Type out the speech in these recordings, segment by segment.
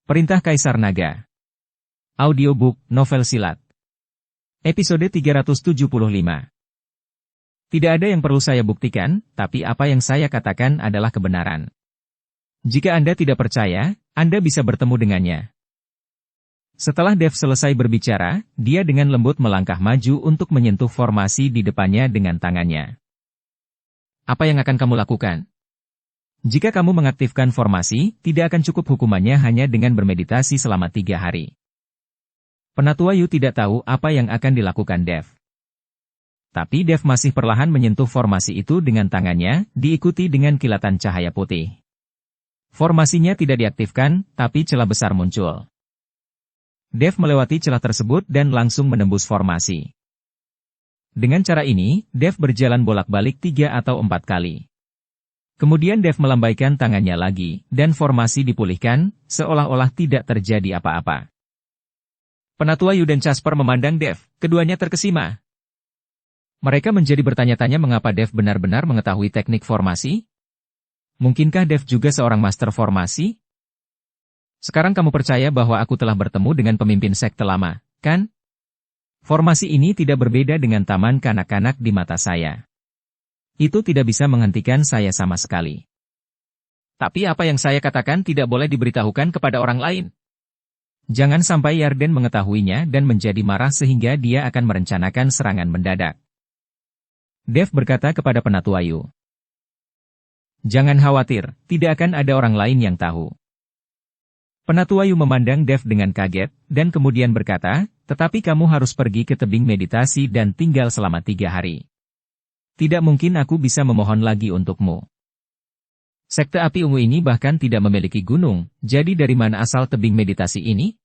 Perintah Kaisar Naga. Audiobook, novel silat. Episode 375. Tidak ada yang perlu saya buktikan, tapi apa yang saya katakan adalah kebenaran. Jika Anda tidak percaya, Anda bisa bertemu dengannya. Setelah Dev selesai berbicara, dia dengan lembut melangkah maju untuk menyentuh formasi di depannya dengan tangannya. Apa yang akan kamu lakukan? Jika kamu mengaktifkan formasi, tidak akan cukup hukumannya hanya dengan bermeditasi selama 3 hari. Penatua Yu tidak tahu apa yang akan dilakukan Dev. Tapi Dev masih perlahan menyentuh formasi itu dengan tangannya, diikuti dengan kilatan cahaya putih. Formasinya tidak diaktifkan, tapi celah besar muncul. Dev melewati celah tersebut dan langsung menembus formasi. Dengan cara ini, Dev berjalan bolak-balik 3 atau 4 kali. Kemudian Dev melambaikan tangannya lagi, dan formasi dipulihkan, seolah-olah tidak terjadi apa-apa. Penatua Yu dan Casper memandang Dev, keduanya terkesima. Mereka menjadi bertanya-tanya mengapa Dev benar-benar mengetahui teknik formasi? Mungkinkah Dev juga seorang master formasi? Sekarang kamu percaya bahwa aku telah bertemu dengan pemimpin sekte lama, kan? Formasi ini tidak berbeda dengan taman kanak-kanak di mata saya. Itu tidak bisa menghentikan saya sama sekali. Tapi apa yang saya katakan tidak boleh diberitahukan kepada orang lain. Jangan sampai Yarden mengetahuinya dan menjadi marah sehingga dia akan merencanakan serangan mendadak. Dev berkata kepada Penatua Yu. Jangan khawatir, tidak akan ada orang lain yang tahu. Penatua Yu memandang Dev dengan kaget, dan kemudian berkata, tetapi kamu harus pergi ke tebing meditasi dan tinggal selama 3 hari. Tidak mungkin aku bisa memohon lagi untukmu. Sekte api ungu ini bahkan tidak memiliki gunung, jadi dari mana asal tebing meditasi ini?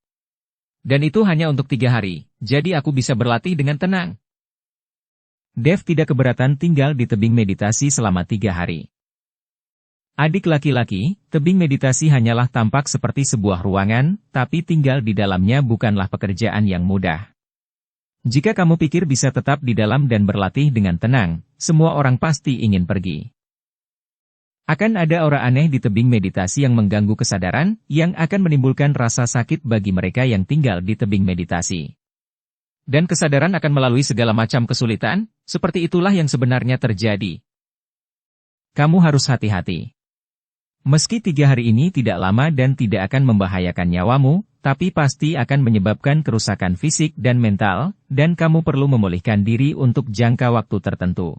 Dan itu hanya untuk 3 hari, jadi aku bisa berlatih dengan tenang. Dev tidak keberatan tinggal di tebing meditasi selama 3 hari. Adik laki-laki, tebing meditasi hanyalah tampak seperti sebuah ruangan, tapi tinggal di dalamnya bukanlah pekerjaan yang mudah. Jika kamu pikir bisa tetap di dalam dan berlatih dengan tenang, semua orang pasti ingin pergi. Akan ada aura aneh di tebing meditasi yang mengganggu kesadaran, yang akan menimbulkan rasa sakit bagi mereka yang tinggal di tebing meditasi. Dan kesadaran akan melalui segala macam kesulitan, seperti itulah yang sebenarnya terjadi. Kamu harus hati-hati. Meski 3 hari ini tidak lama dan tidak akan membahayakan nyawamu, tapi pasti akan menyebabkan kerusakan fisik dan mental, dan kamu perlu memulihkan diri untuk jangka waktu tertentu.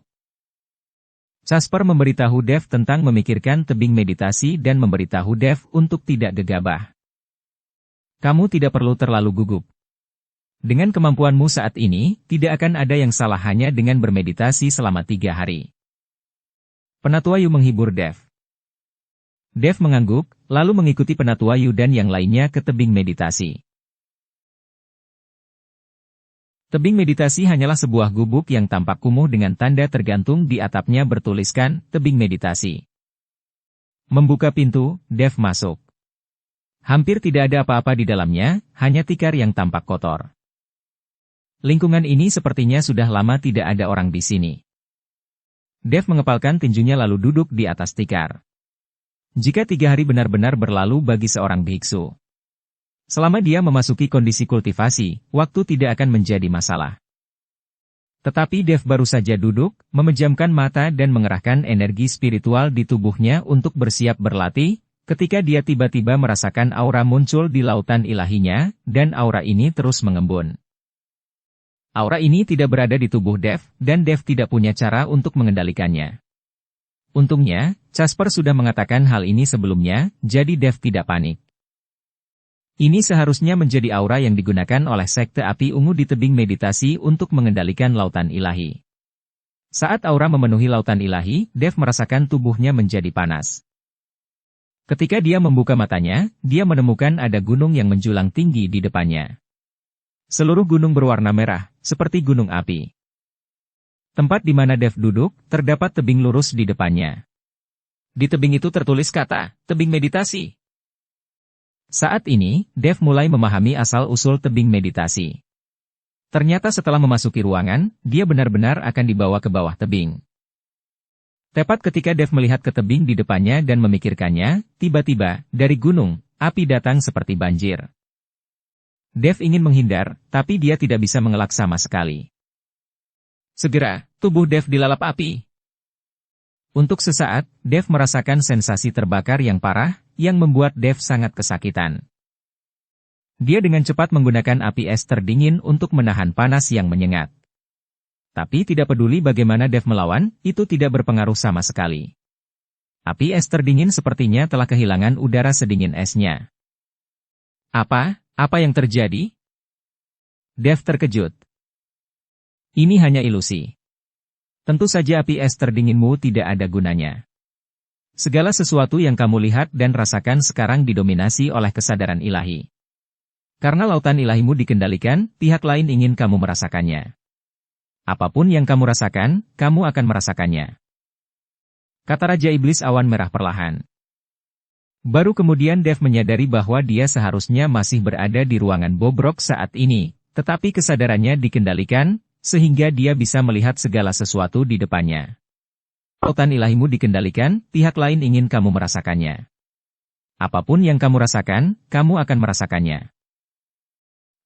Casper memberitahu Dev tentang memikirkan tebing meditasi dan memberitahu Dev untuk tidak gegabah. Kamu tidak perlu terlalu gugup. Dengan kemampuanmu saat ini, tidak akan ada yang salah hanya dengan bermeditasi selama 3 hari. Penatua Yu menghibur Dev. Dev mengangguk, lalu mengikuti Penatua Yu dan yang lainnya ke tebing meditasi. Tebing meditasi hanyalah sebuah gubuk yang tampak kumuh dengan tanda tergantung di atapnya bertuliskan, tebing meditasi. Membuka pintu, Dev masuk. Hampir tidak ada apa-apa di dalamnya, hanya tikar yang tampak kotor. Lingkungan ini sepertinya sudah lama tidak ada orang di sini. Dev mengepalkan tinjunya lalu duduk di atas tikar. Jika 3 hari benar-benar berlalu bagi seorang biksu. Selama dia memasuki kondisi kultivasi, waktu tidak akan menjadi masalah. Tetapi Dev baru saja duduk, memejamkan mata dan mengerahkan energi spiritual di tubuhnya untuk bersiap berlatih, ketika dia tiba-tiba merasakan aura muncul di lautan ilahinya, dan aura ini terus mengembun. Aura ini tidak berada di tubuh Dev, dan Dev tidak punya cara untuk mengendalikannya. Untungnya, Casper sudah mengatakan hal ini sebelumnya, jadi Dev tidak panik. Ini seharusnya menjadi aura yang digunakan oleh sekte api ungu di tebing meditasi untuk mengendalikan lautan ilahi. Saat aura memenuhi lautan ilahi, Dev merasakan tubuhnya menjadi panas. Ketika dia membuka matanya, dia menemukan ada gunung yang menjulang tinggi di depannya. Seluruh gunung berwarna merah, seperti gunung api. Tempat di mana Dev duduk, terdapat tebing lurus di depannya. Di tebing itu tertulis kata, tebing meditasi. Saat ini, Dev mulai memahami asal-usul tebing meditasi. Ternyata setelah memasuki ruangan, dia benar-benar akan dibawa ke bawah tebing. Tepat ketika Dev melihat ke tebing di depannya dan memikirkannya, tiba-tiba, dari gunung, api datang seperti banjir. Dev ingin menghindar, tapi dia tidak bisa mengelak sama sekali. Segera, tubuh Dev dilalap api. Untuk sesaat, Dev merasakan sensasi terbakar yang parah, yang membuat Dev sangat kesakitan. Dia dengan cepat menggunakan api es terdingin untuk menahan panas yang menyengat. Tapi tidak peduli bagaimana Dev melawan, itu tidak berpengaruh sama sekali. Api es terdingin sepertinya telah kehilangan udara sedingin esnya. Apa yang terjadi? Dev terkejut. Ini hanya ilusi. Tentu saja api es terdinginmu tidak ada gunanya. Segala sesuatu yang kamu lihat dan rasakan sekarang didominasi oleh kesadaran ilahi. Karena lautan ilahimu dikendalikan, pihak lain ingin kamu merasakannya. Apapun yang kamu rasakan, kamu akan merasakannya. Kata Raja Iblis Awan Merah perlahan. Baru kemudian Dev menyadari bahwa dia seharusnya masih berada di ruangan bobrok saat ini, tetapi kesadarannya dikendalikan, sehingga dia bisa melihat segala sesuatu di depannya. Lautan ilahimu dikendalikan, pihak lain ingin kamu merasakannya. Apapun yang kamu rasakan, kamu akan merasakannya.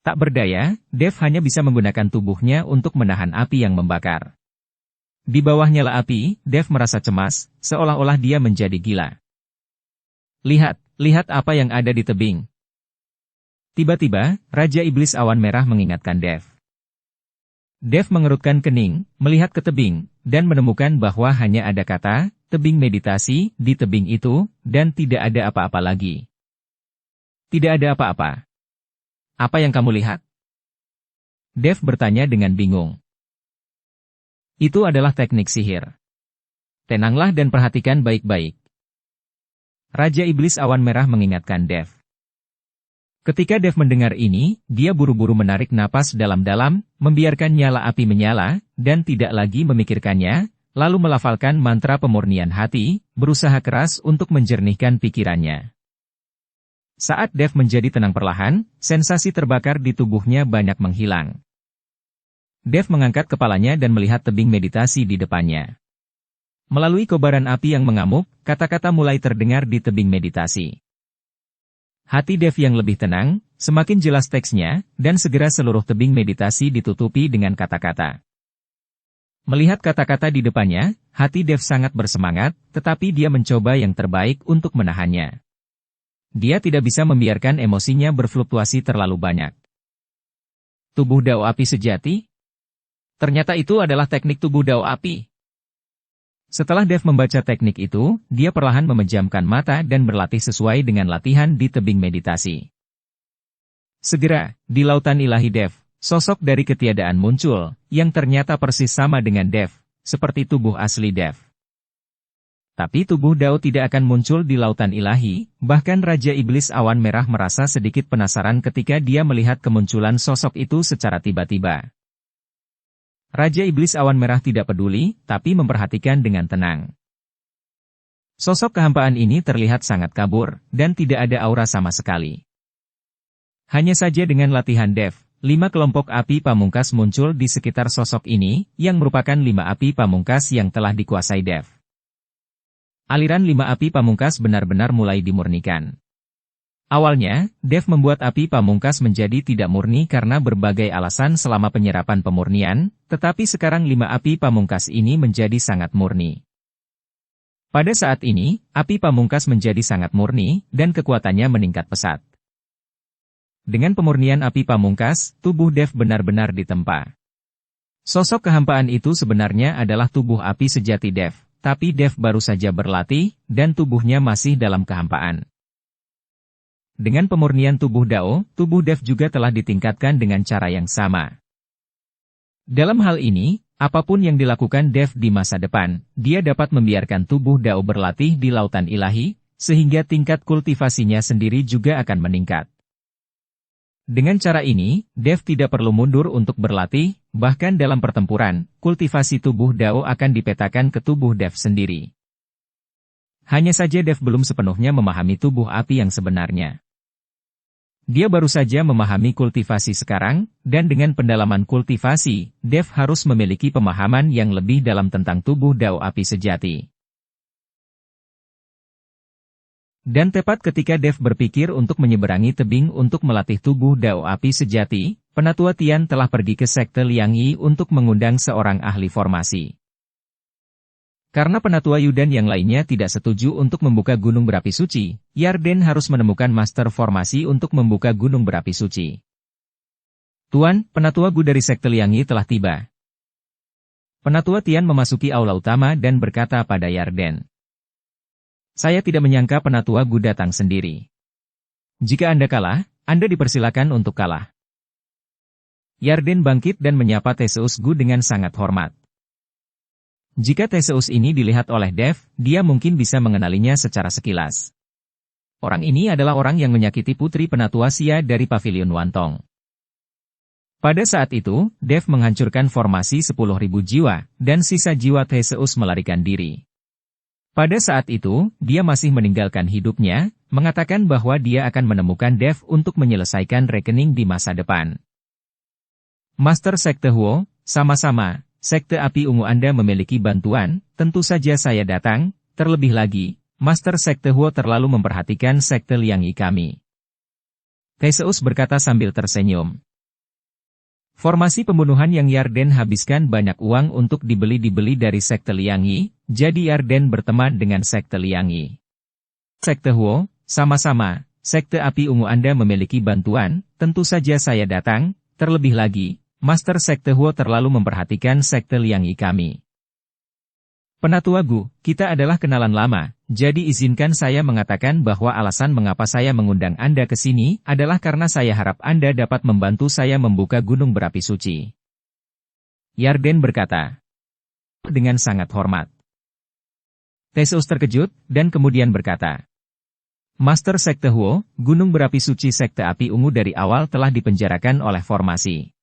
Tak berdaya, Dev hanya bisa menggunakan tubuhnya untuk menahan api yang membakar. Di bawah nyala api, Dev merasa cemas, seolah-olah dia menjadi gila. Lihat apa yang ada di tebing. Tiba-tiba, Raja Iblis Awan Merah mengingatkan Dev. Dev mengerutkan kening, melihat ke tebing, dan menemukan bahwa hanya ada kata, tebing meditasi, di tebing itu, dan tidak ada apa-apa lagi. Tidak ada apa-apa. Apa yang kamu lihat? Dev bertanya dengan bingung. Itu adalah teknik sihir. Tenanglah dan perhatikan baik-baik. Raja Iblis Awan Merah mengingatkan Dev. Ketika Dev mendengar ini, dia buru-buru menarik napas dalam-dalam, membiarkan nyala api menyala, dan tidak lagi memikirkannya, lalu melafalkan mantra pemurnian hati, berusaha keras untuk menjernihkan pikirannya. Saat Dev menjadi tenang perlahan, sensasi terbakar di tubuhnya banyak menghilang. Dev mengangkat kepalanya dan melihat tebing meditasi di depannya. Melalui kobaran api yang mengamuk, kata-kata mulai terdengar di tebing meditasi. Hati Dev yang lebih tenang, semakin jelas teksnya, dan segera seluruh tebing meditasi ditutupi dengan kata-kata. Melihat kata-kata di depannya, hati Dev sangat bersemangat, tetapi dia mencoba yang terbaik untuk menahannya. Dia tidak bisa membiarkan emosinya berfluktuasi terlalu banyak. Tubuh Dao Api sejati? Ternyata itu adalah teknik tubuh Dao Api. Setelah Dev membaca teknik itu, dia perlahan memejamkan mata dan berlatih sesuai dengan latihan di tebing meditasi. Segera, di lautan ilahi Dev, sosok dari ketiadaan muncul, yang ternyata persis sama dengan Dev, seperti tubuh asli Dev. Tapi tubuh Dao tidak akan muncul di lautan ilahi, bahkan Raja Iblis Awan Merah merasa sedikit penasaran ketika dia melihat kemunculan sosok itu secara tiba-tiba. Raja Iblis Awan Merah tidak peduli, tapi memperhatikan dengan tenang. Sosok kehampaan ini terlihat sangat kabur, dan tidak ada aura sama sekali. Hanya saja dengan latihan Dev, 5 kelompok api pamungkas muncul di sekitar sosok ini, yang merupakan 5 api pamungkas yang telah dikuasai Dev. Aliran 5 api pamungkas benar-benar mulai dimurnikan. Awalnya, Dev membuat api pamungkas menjadi tidak murni karena berbagai alasan selama penyerapan pemurnian, tetapi sekarang 5 api pamungkas ini menjadi sangat murni. Pada saat ini, api pamungkas menjadi sangat murni, dan kekuatannya meningkat pesat. Dengan pemurnian api pamungkas, tubuh Dev benar-benar ditempa. Sosok kehampaan itu sebenarnya adalah tubuh api sejati Dev, tapi Dev baru saja berlatih, dan tubuhnya masih dalam kehampaan. Dengan pemurnian tubuh Dao, tubuh Dev juga telah ditingkatkan dengan cara yang sama. Dalam hal ini, apapun yang dilakukan Dev di masa depan, dia dapat membiarkan tubuh Dao berlatih di lautan ilahi, sehingga tingkat kultivasinya sendiri juga akan meningkat. Dengan cara ini, Dev tidak perlu mundur untuk berlatih, bahkan dalam pertempuran, kultivasi tubuh Dao akan dipetakan ke tubuh Dev sendiri. Hanya saja Dev belum sepenuhnya memahami tubuh api yang sebenarnya. Dia baru saja memahami kultivasi sekarang, dan dengan pendalaman kultivasi, Dev harus memiliki pemahaman yang lebih dalam tentang tubuh Dao Api sejati. Dan tepat ketika Dev berpikir untuk menyeberangi tebing untuk melatih tubuh Dao Api sejati, Penatua Tian telah pergi ke Sekte Liang Yi untuk mengundang seorang ahli formasi. Karena Penatua Yu dan yang lainnya tidak setuju untuk membuka gunung berapi suci, Yarden harus menemukan master formasi untuk membuka gunung berapi suci. Tuan, Penatua Gu dari Sekte Liang Yi telah tiba. Penatua Tian memasuki aula utama dan berkata pada Yarden. Saya tidak menyangka Penatua Gu datang sendiri. Jika Anda kalah, Anda dipersilakan untuk kalah. Yarden bangkit dan menyapa Theseus Gu dengan sangat hormat. Jika Theseus ini dilihat oleh Dev, dia mungkin bisa mengenalinya secara sekilas. Orang ini adalah orang yang menyakiti putri Penatua Xia dari Pavilion Wantong. Pada saat itu, Dev menghancurkan formasi 10.000 jiwa, dan sisa jiwa Theseus melarikan diri. Pada saat itu, dia masih meninggalkan hidupnya, mengatakan bahwa dia akan menemukan Dev untuk menyelesaikan rekening di masa depan. Master Sekte Huo, sama-sama, Sekte Api Ungu Anda memiliki bantuan, tentu saja saya datang, terlebih lagi, Master Sekte Huo terlalu memperhatikan Sekte Liang Yi kami. Theseus berkata sambil tersenyum. Formasi pembunuhan yang Yarden habiskan banyak uang untuk dibeli dari Sekte Liang Yi, jadi Yarden berteman dengan Sekte Liang Yi. Sekte Huo, sama-sama, Sekte Api Ungu Anda memiliki bantuan, tentu saja saya datang, terlebih lagi, Master Sekte Huo terlalu memperhatikan Sekte Liang Yi kami. Penatua Gu, kita adalah kenalan lama, jadi izinkan saya mengatakan bahwa alasan mengapa saya mengundang Anda ke sini adalah karena saya harap Anda dapat membantu saya membuka gunung berapi suci. Yarden berkata. Dengan sangat hormat. Theseus terkejut, dan kemudian berkata. Master Sekte Huo, gunung berapi suci Sekte Api Ungu dari awal telah dipenjarakan oleh formasi.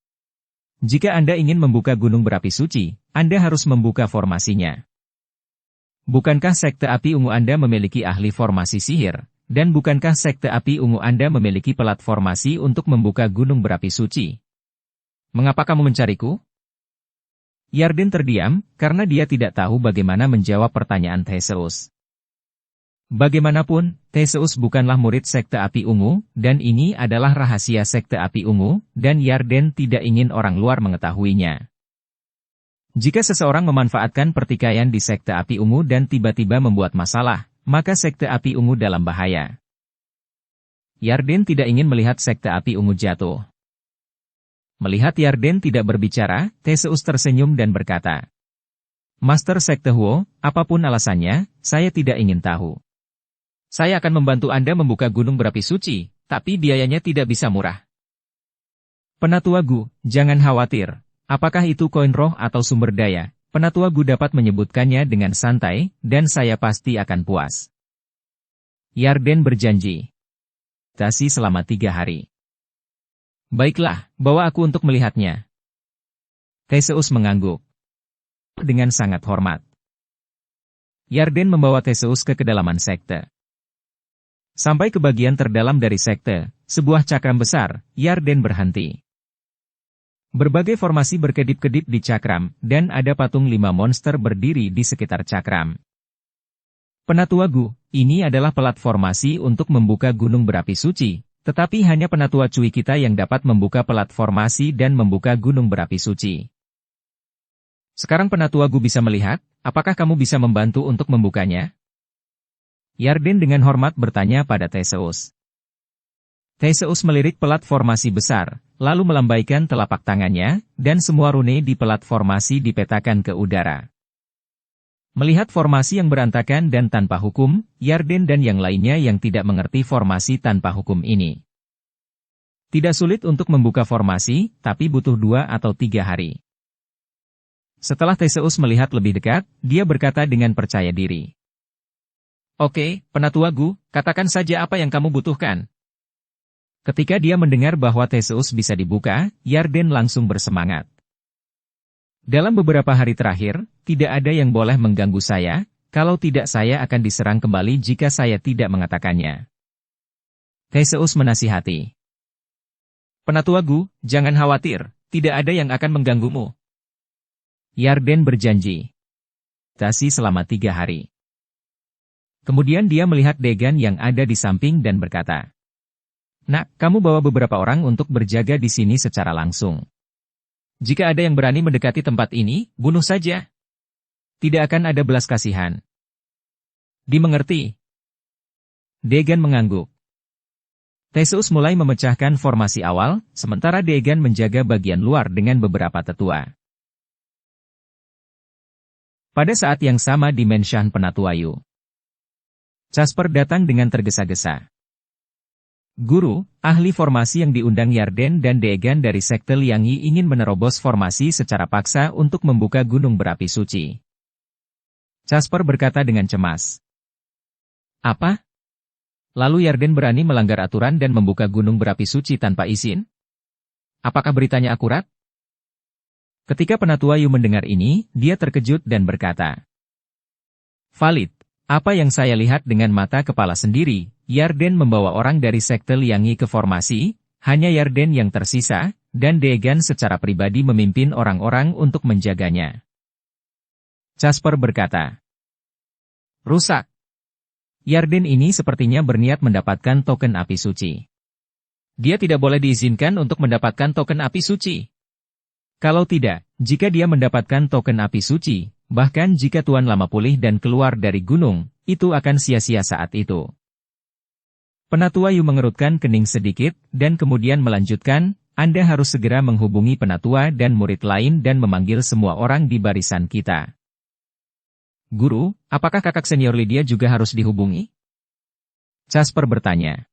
Jika Anda ingin membuka gunung berapi suci, Anda harus membuka formasinya. Bukankah Sekte Api Ungu Anda memiliki ahli formasi sihir, dan bukankah Sekte Api Ungu Anda memiliki pelat formasi untuk membuka gunung berapi suci? Mengapa kamu mencariku? Yarden terdiam, karena dia tidak tahu bagaimana menjawab pertanyaan Theseus. Bagaimanapun, Theseus bukanlah murid Sekte Api Ungu, dan ini adalah rahasia Sekte Api Ungu, dan Yarden tidak ingin orang luar mengetahuinya. Jika seseorang memanfaatkan pertikaian di Sekte Api Ungu dan tiba-tiba membuat masalah, maka Sekte Api Ungu dalam bahaya. Yarden tidak ingin melihat Sekte Api Ungu jatuh. Melihat Yarden tidak berbicara, Theseus tersenyum dan berkata, Master Sekte Huo, apapun alasannya, saya tidak ingin tahu. Saya akan membantu Anda membuka gunung berapi suci, tapi biayanya tidak bisa murah. Penatua Gu, jangan khawatir. Apakah itu koin roh atau sumber daya, Penatua Gu dapat menyebutkannya dengan santai, dan saya pasti akan puas. Yarden berjanji. Tasi selama 3 hari. Baiklah, bawa aku untuk melihatnya. Theseus mengangguk. Dengan sangat hormat. Yarden membawa Theseus ke kedalaman sekte. Sampai ke bagian terdalam dari sekte, sebuah cakram besar, Yarden berhenti. Berbagai formasi berkedip-kedip di cakram, dan ada patung 5 monster berdiri di sekitar cakram. Penatua Gu, ini adalah pelat formasi untuk membuka gunung berapi suci, tetapi hanya Penatua Cui kita yang dapat membuka pelat formasi dan membuka gunung berapi suci. Sekarang Penatua Gu bisa melihat, apakah kamu bisa membantu untuk membukanya? Yarden dengan hormat bertanya pada Theseus. Theseus melirik pelat formasi besar, lalu melambaikan telapak tangannya, dan semua rune di pelat formasi dipetakan ke udara. Melihat formasi yang berantakan dan tanpa hukum, Yarden dan yang lainnya yang tidak mengerti formasi tanpa hukum ini. Tidak sulit untuk membuka formasi, tapi butuh 2 atau 3 hari. Setelah Theseus melihat lebih dekat, dia berkata dengan percaya diri. Oke, Penatua Gu, katakan saja apa yang kamu butuhkan. Ketika dia mendengar bahwa Theseus bisa dibuka, Yarden langsung bersemangat. Dalam beberapa hari terakhir, tidak ada yang boleh mengganggu saya, kalau tidak saya akan diserang kembali jika saya tidak mengatakannya. Theseus menasihati. Penatua Gu, jangan khawatir, tidak ada yang akan mengganggumu. Yarden berjanji. Tasi selama 3 hari. Kemudian dia melihat Degan yang ada di samping dan berkata, "Nak, kamu bawa beberapa orang untuk berjaga di sini secara langsung. Jika ada yang berani mendekati tempat ini, bunuh saja. Tidak akan ada belas kasihan." "Dimengerti." Degan mengangguk. Theseus mulai memecahkan formasi awal, sementara Degan menjaga bagian luar dengan beberapa tetua. Pada saat yang sama di Menshan Penatuayu, Casper datang dengan tergesa-gesa. "Guru, ahli formasi yang diundang Yarden dan Degan dari Sekte Liangyi ingin menerobos formasi secara paksa untuk membuka gunung berapi suci." Casper berkata dengan cemas. "Apa? Lalu Yarden berani melanggar aturan dan membuka gunung berapi suci tanpa izin? Apakah beritanya akurat?" Ketika Penatuayu mendengar ini, dia terkejut dan berkata, "Valid, apa yang saya lihat dengan mata kepala sendiri, Yarden membawa orang dari Sekte Liangyi ke formasi, hanya Yarden yang tersisa, dan Degan secara pribadi memimpin orang-orang untuk menjaganya." Casper berkata, "Rusak. Yarden ini sepertinya berniat mendapatkan token api suci. Dia tidak boleh diizinkan untuk mendapatkan token api suci. Kalau tidak, jika dia mendapatkan token api suci, bahkan jika Tuan Lama pulih dan keluar dari gunung, itu akan sia-sia saat itu." Penatuayu mengerutkan kening sedikit, dan kemudian melanjutkan, "Anda harus segera menghubungi penatua dan murid lain dan memanggil semua orang di barisan kita." "Guru, apakah kakak senior Lydia juga harus dihubungi?" Casper bertanya.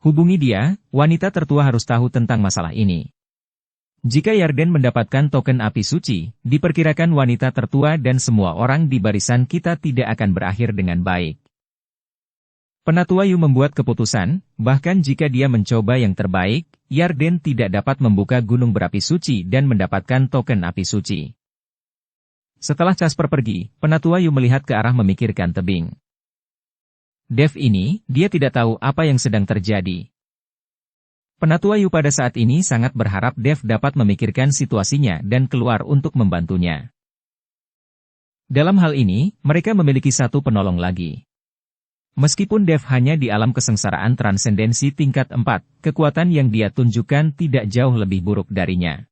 "Hubungi dia, wanita tertua harus tahu tentang masalah ini. Jika Yarden mendapatkan token api suci, diperkirakan wanita tertua dan semua orang di barisan kita tidak akan berakhir dengan baik." Penatuayu membuat keputusan, bahkan jika dia mencoba yang terbaik, Yarden tidak dapat membuka gunung berapi suci dan mendapatkan token api suci. Setelah Casper pergi, Penatuayu melihat ke arah memikirkan tebing. Dev ini, dia tidak tahu apa yang sedang terjadi. Penatuayu pada saat ini sangat berharap Dev dapat memikirkan situasinya dan keluar untuk membantunya. Dalam hal ini, mereka memiliki satu penolong lagi. Meskipun Dev hanya di alam kesengsaraan transendensi tingkat 4, kekuatan yang dia tunjukkan tidak jauh lebih buruk darinya.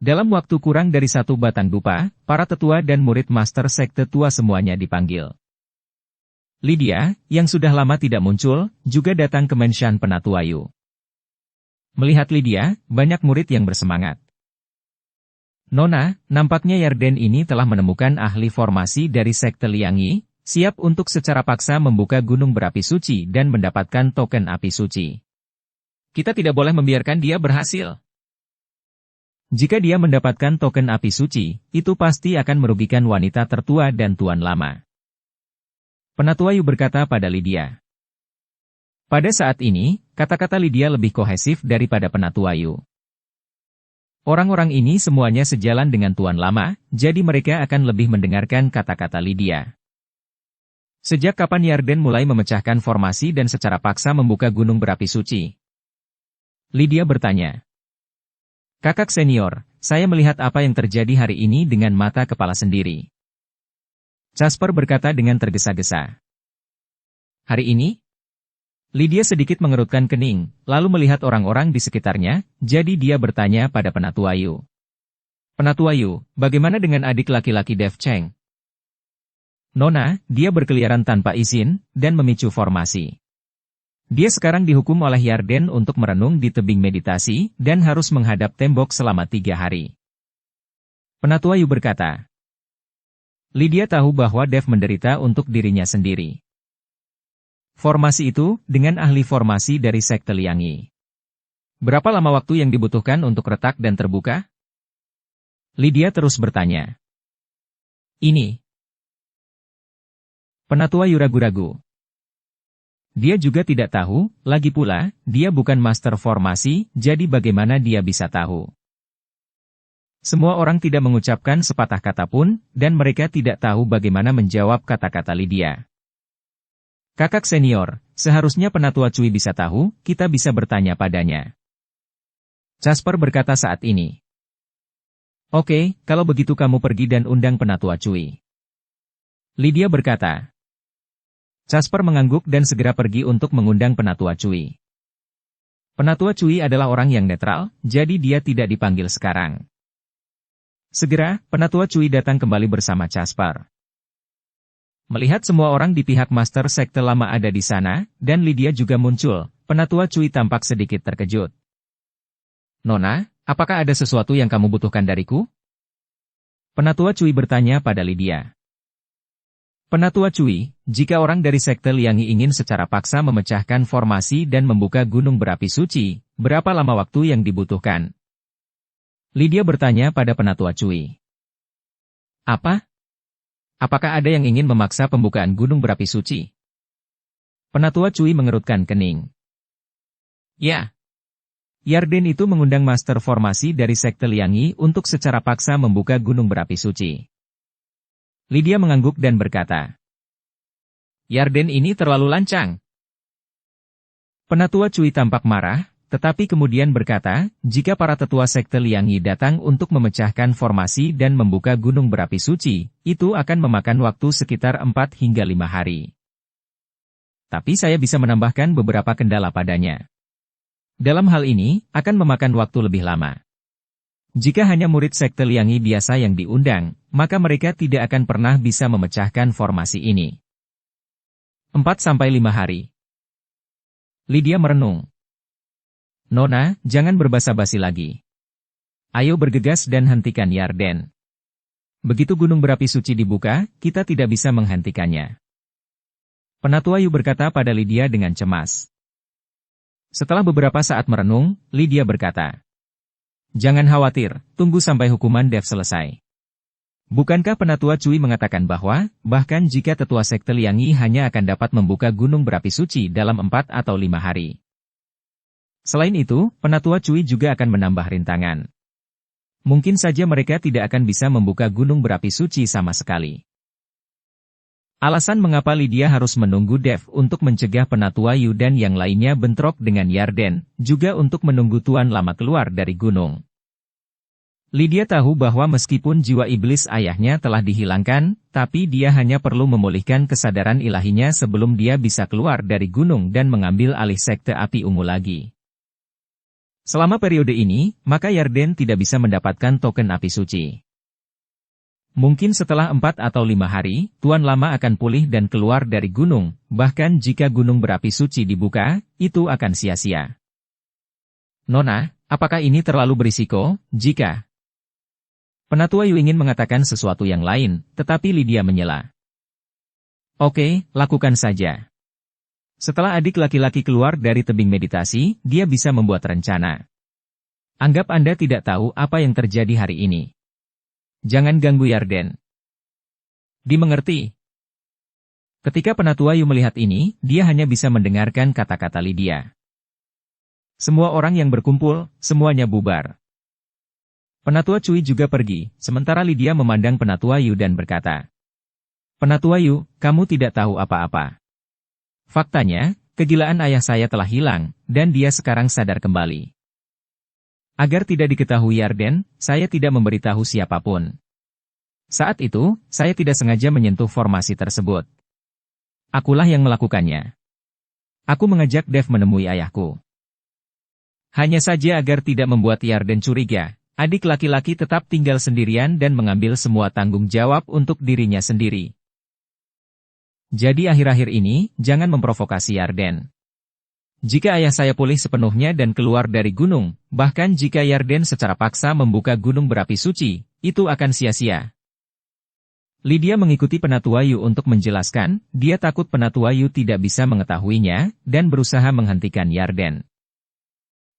Dalam waktu kurang dari satu batang dupa, para tetua dan murid Master Sekte Tua semuanya dipanggil. Lydia, yang sudah lama tidak muncul, juga datang ke Menshan Penatuayu. Melihat Lydia, banyak murid yang bersemangat. "Nona, nampaknya Yarden ini telah menemukan ahli formasi dari Sekte Liangyi, siap untuk secara paksa membuka gunung berapi suci dan mendapatkan token api suci. Kita tidak boleh membiarkan dia berhasil. Jika dia mendapatkan token api suci, itu pasti akan merugikan wanita tertua dan Tuan Lama." Penatuayu berkata pada Lydia. Pada saat ini, kata-kata Lydia lebih kohesif daripada Penatuayu. Orang-orang ini semuanya sejalan dengan Tuan Lama, jadi mereka akan lebih mendengarkan kata-kata Lydia. Sejak kapan Yarden mulai memecahkan formasi dan secara paksa membuka gunung berapi suci? Lydia bertanya. "Kakak senior, saya melihat apa yang terjadi hari ini dengan mata kepala sendiri." Casper berkata dengan tergesa-gesa. "Hari ini?" Lydia sedikit mengerutkan kening, lalu melihat orang-orang di sekitarnya, jadi dia bertanya pada Penatuayu. "Penatuayu, bagaimana dengan adik laki-laki Dev Cheng?" "Nona, dia berkeliaran tanpa izin, dan memicu formasi. Dia sekarang dihukum oleh Yarden untuk merenung di tebing meditasi, dan harus menghadap tembok selama 3 hari." Penatuayu berkata. Lydia tahu bahwa Dev menderita untuk dirinya sendiri. Formasi itu, dengan ahli formasi dari Sekte Liangyi. Berapa lama waktu yang dibutuhkan untuk retak dan terbuka? Lydia terus bertanya. "Ini." Penatuayu ragu-ragu. Dia juga tidak tahu, lagi pula, dia bukan master formasi, jadi bagaimana dia bisa tahu? Semua orang tidak mengucapkan sepatah kata pun, dan mereka tidak tahu bagaimana menjawab kata-kata Lydia. "Kakak senior, seharusnya Penatua Cui bisa tahu, kita bisa bertanya padanya." Casper berkata saat ini. "Oke, kalau begitu kamu pergi dan undang Penatua Cui." Lydia berkata. Casper mengangguk dan segera pergi untuk mengundang Penatua Cui. Penatua Cui adalah orang yang netral, jadi dia tidak dipanggil sekarang. Segera, Penatua Cui datang kembali bersama Casper. Melihat semua orang di pihak Master Sekte Lama ada di sana, dan Lydia juga muncul, Penatua Cui tampak sedikit terkejut. Nona, apakah ada sesuatu yang kamu butuhkan dariku? Penatua Cui bertanya pada Lydia. Penatua Cui, jika orang dari Sekte Liangi ingin secara paksa memecahkan formasi dan membuka gunung berapi suci, berapa lama waktu yang dibutuhkan? Lydia bertanya pada Penatua Cui. Apa? Apakah ada yang ingin memaksa pembukaan gunung berapi suci? Penatua Cui mengerutkan kening. Ya. Yarden itu mengundang master formasi dari Sekte Liangi untuk secara paksa membuka gunung berapi suci. Lydia mengangguk dan berkata, Yarden ini terlalu lancang. Penatua Cui tampak marah, tetapi kemudian berkata, jika para tetua Sekte Liangi datang untuk memecahkan formasi dan membuka gunung berapi suci, itu akan memakan waktu sekitar 4 hingga 5 hari. Tapi saya bisa menambahkan beberapa kendala padanya. Dalam hal ini, akan memakan waktu lebih lama. Jika hanya murid Sekte Liangi biasa yang diundang, maka mereka tidak akan pernah bisa memecahkan formasi ini. 4-5 hari. Lydia merenung. Nona, jangan berbasa-basi lagi. Ayo bergegas dan hentikan Yarden. Begitu gunung berapi suci dibuka, kita tidak bisa menghentikannya. Penatua Yu berkata pada Lydia dengan cemas. Setelah beberapa saat merenung, Lydia berkata, jangan khawatir, tunggu sampai hukuman Dev selesai. Bukankah Penatua Cui mengatakan bahwa, bahkan jika tetua Sekte Liangi hanya akan dapat membuka gunung berapi suci dalam 4 atau 5 hari. Selain itu, Penatua Cui juga akan menambah rintangan. Mungkin saja mereka tidak akan bisa membuka gunung berapi suci sama sekali. Alasan mengapa Lydia harus menunggu Dev untuk mencegah Penatua Yu dan yang lainnya bentrok dengan Yarden, juga untuk menunggu Tuan Lama keluar dari gunung. Lydia tahu bahwa meskipun jiwa iblis ayahnya telah dihilangkan, tapi dia hanya perlu memulihkan kesadaran ilahinya sebelum dia bisa keluar dari gunung dan mengambil alih Sekte Api Ungu lagi. Selama periode ini, maka Yarden tidak bisa mendapatkan token api suci. Mungkin setelah 4 atau 5 hari, Tuan Lama akan pulih dan keluar dari gunung, bahkan jika gunung berapi suci dibuka, itu akan sia-sia. Nona, apakah ini terlalu berisiko, jika... Penatua Yu ingin mengatakan sesuatu yang lain, tetapi Lydia menyela. Oke, lakukan saja. Setelah adik laki-laki keluar dari tebing meditasi, dia bisa membuat rencana. Anggap Anda tidak tahu apa yang terjadi hari ini. Jangan ganggu Yarden. Dimengerti? Ketika Penatua Yu melihat ini, dia hanya bisa mendengarkan kata-kata Lydia. Semua orang yang berkumpul, semuanya bubar. Penatua Cui juga pergi, sementara Lydia memandang Penatua Yu dan berkata, Penatua Yu, kamu tidak tahu apa-apa. Faktanya, kegilaan ayah saya telah hilang, dan dia sekarang sadar kembali. Agar tidak diketahui Yarden, saya tidak memberitahu siapapun. Saat itu, saya tidak sengaja menyentuh formasi tersebut. Akulah yang melakukannya. Aku mengajak Dev menemui ayahku. Hanya saja agar tidak membuat Yarden curiga, adik laki-laki tetap tinggal sendirian dan mengambil semua tanggung jawab untuk dirinya sendiri. Jadi akhir-akhir ini, jangan memprovokasi Yarden. Jika ayah saya pulih sepenuhnya dan keluar dari gunung, bahkan jika Yarden secara paksa membuka gunung berapi suci, itu akan sia-sia. Lydia mengikuti Penatua Yu untuk menjelaskan, dia takut Penatua Yu tidak bisa mengetahuinya, dan berusaha menghentikan Yarden.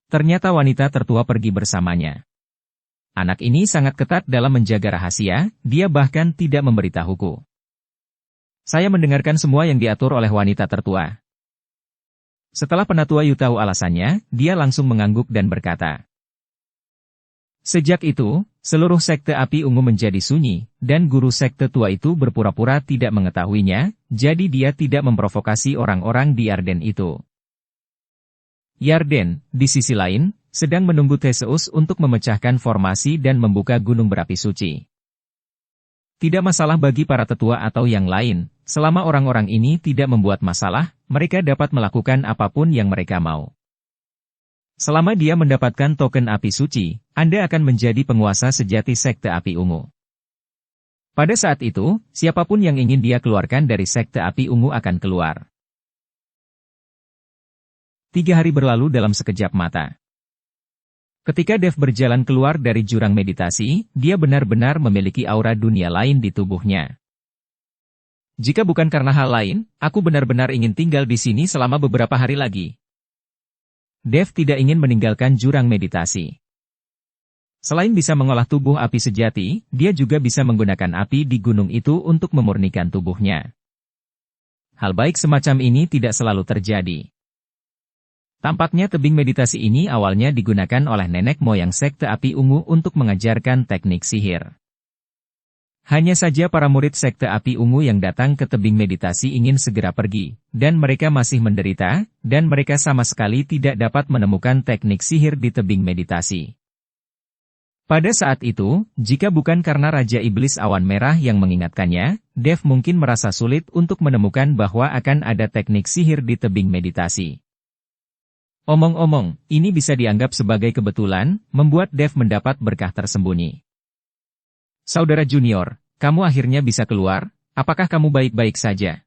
Ternyata wanita tertua pergi bersamanya. Anak ini sangat ketat dalam menjaga rahasia, dia bahkan tidak memberitahuku. Saya mendengarkan semua yang diatur oleh wanita tertua. Setelah Penatua Yu tahu alasannya, dia langsung mengangguk dan berkata. Sejak itu, seluruh Sekte Api Ungu menjadi sunyi, dan guru Sekte tua itu berpura-pura tidak mengetahuinya, jadi dia tidak memprovokasi orang-orang di Yarden itu. Yarden, di sisi lain, sedang menunggu Theseus untuk memecahkan formasi dan membuka gunung berapi suci. Tidak masalah bagi para tetua atau yang lain, selama orang-orang ini tidak membuat masalah, mereka dapat melakukan apapun yang mereka mau. Selama dia mendapatkan token api suci, Anda akan menjadi penguasa sejati sekte api ungu. Pada saat itu, siapapun yang ingin dia keluarkan dari sekte api ungu akan keluar. 3 hari berlalu dalam sekejap mata. Ketika Dev berjalan keluar dari jurang meditasi, dia benar-benar memiliki aura dunia lain di tubuhnya. Jika bukan karena hal lain, aku benar-benar ingin tinggal di sini selama beberapa hari lagi. Dev tidak ingin meninggalkan jurang meditasi. Selain bisa mengolah tubuh api sejati, dia juga bisa menggunakan api di gunung itu untuk memurnikan tubuhnya. Hal baik semacam ini tidak selalu terjadi. Tampaknya tebing meditasi ini awalnya digunakan oleh nenek moyang sekte api ungu untuk mengajarkan teknik sihir. Hanya saja para murid sekte api ungu yang datang ke tebing meditasi ingin segera pergi, dan mereka masih menderita, dan mereka sama sekali tidak dapat menemukan teknik sihir di tebing meditasi. Pada saat itu, jika bukan karena Raja Iblis Awan Merah yang mengingatkannya, Dev mungkin merasa sulit untuk menemukan bahwa akan ada teknik sihir di tebing meditasi. Omong-omong, ini bisa dianggap sebagai kebetulan, membuat Dev mendapat berkah tersembunyi. Saudara junior, kamu akhirnya bisa keluar, apakah kamu baik-baik saja?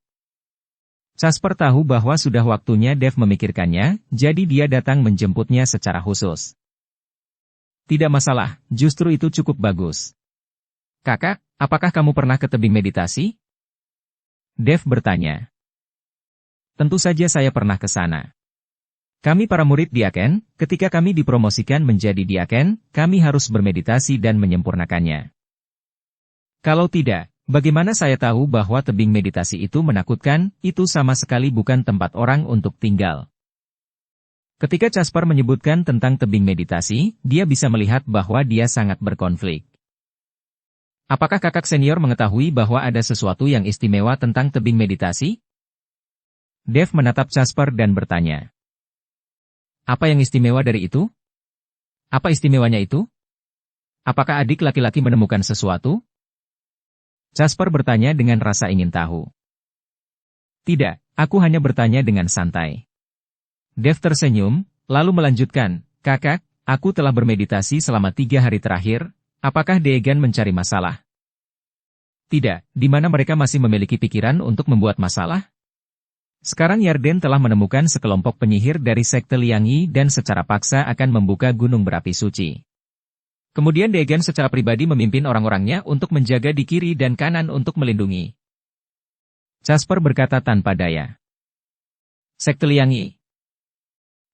Casper tahu bahwa sudah waktunya Dev memikirkannya, jadi dia datang menjemputnya secara khusus. Tidak masalah, justru itu cukup bagus. Kakak, apakah kamu pernah ke tebing meditasi? Dev bertanya. Tentu saja saya pernah ke sana. Kami para murid Diaken, ketika kami dipromosikan menjadi Diaken, kami harus bermeditasi dan menyempurnakannya. Kalau tidak, bagaimana saya tahu bahwa tebing meditasi itu menakutkan, itu sama sekali bukan tempat orang untuk tinggal. Ketika Casper menyebutkan tentang tebing meditasi, dia bisa melihat bahwa dia sangat berkonflik. Apakah kakak senior mengetahui bahwa ada sesuatu yang istimewa tentang tebing meditasi? Dev menatap Casper dan bertanya. Apa yang istimewa dari itu? Apa istimewanya itu? Apakah adik laki-laki menemukan sesuatu? Casper bertanya dengan rasa ingin tahu. Tidak, aku hanya bertanya dengan santai. Dev tersenyum, lalu melanjutkan, kakak, aku telah bermeditasi selama 3 hari terakhir, apakah Deegan mencari masalah? Tidak, di mana mereka masih memiliki pikiran untuk membuat masalah? Sekarang Yarden telah menemukan sekelompok penyihir dari sekte Liangyi dan secara paksa akan membuka gunung berapi suci. Kemudian Deegan secara pribadi memimpin orang-orangnya untuk menjaga di kiri dan kanan untuk melindungi. Casper berkata tanpa daya. Sekte Liangyi.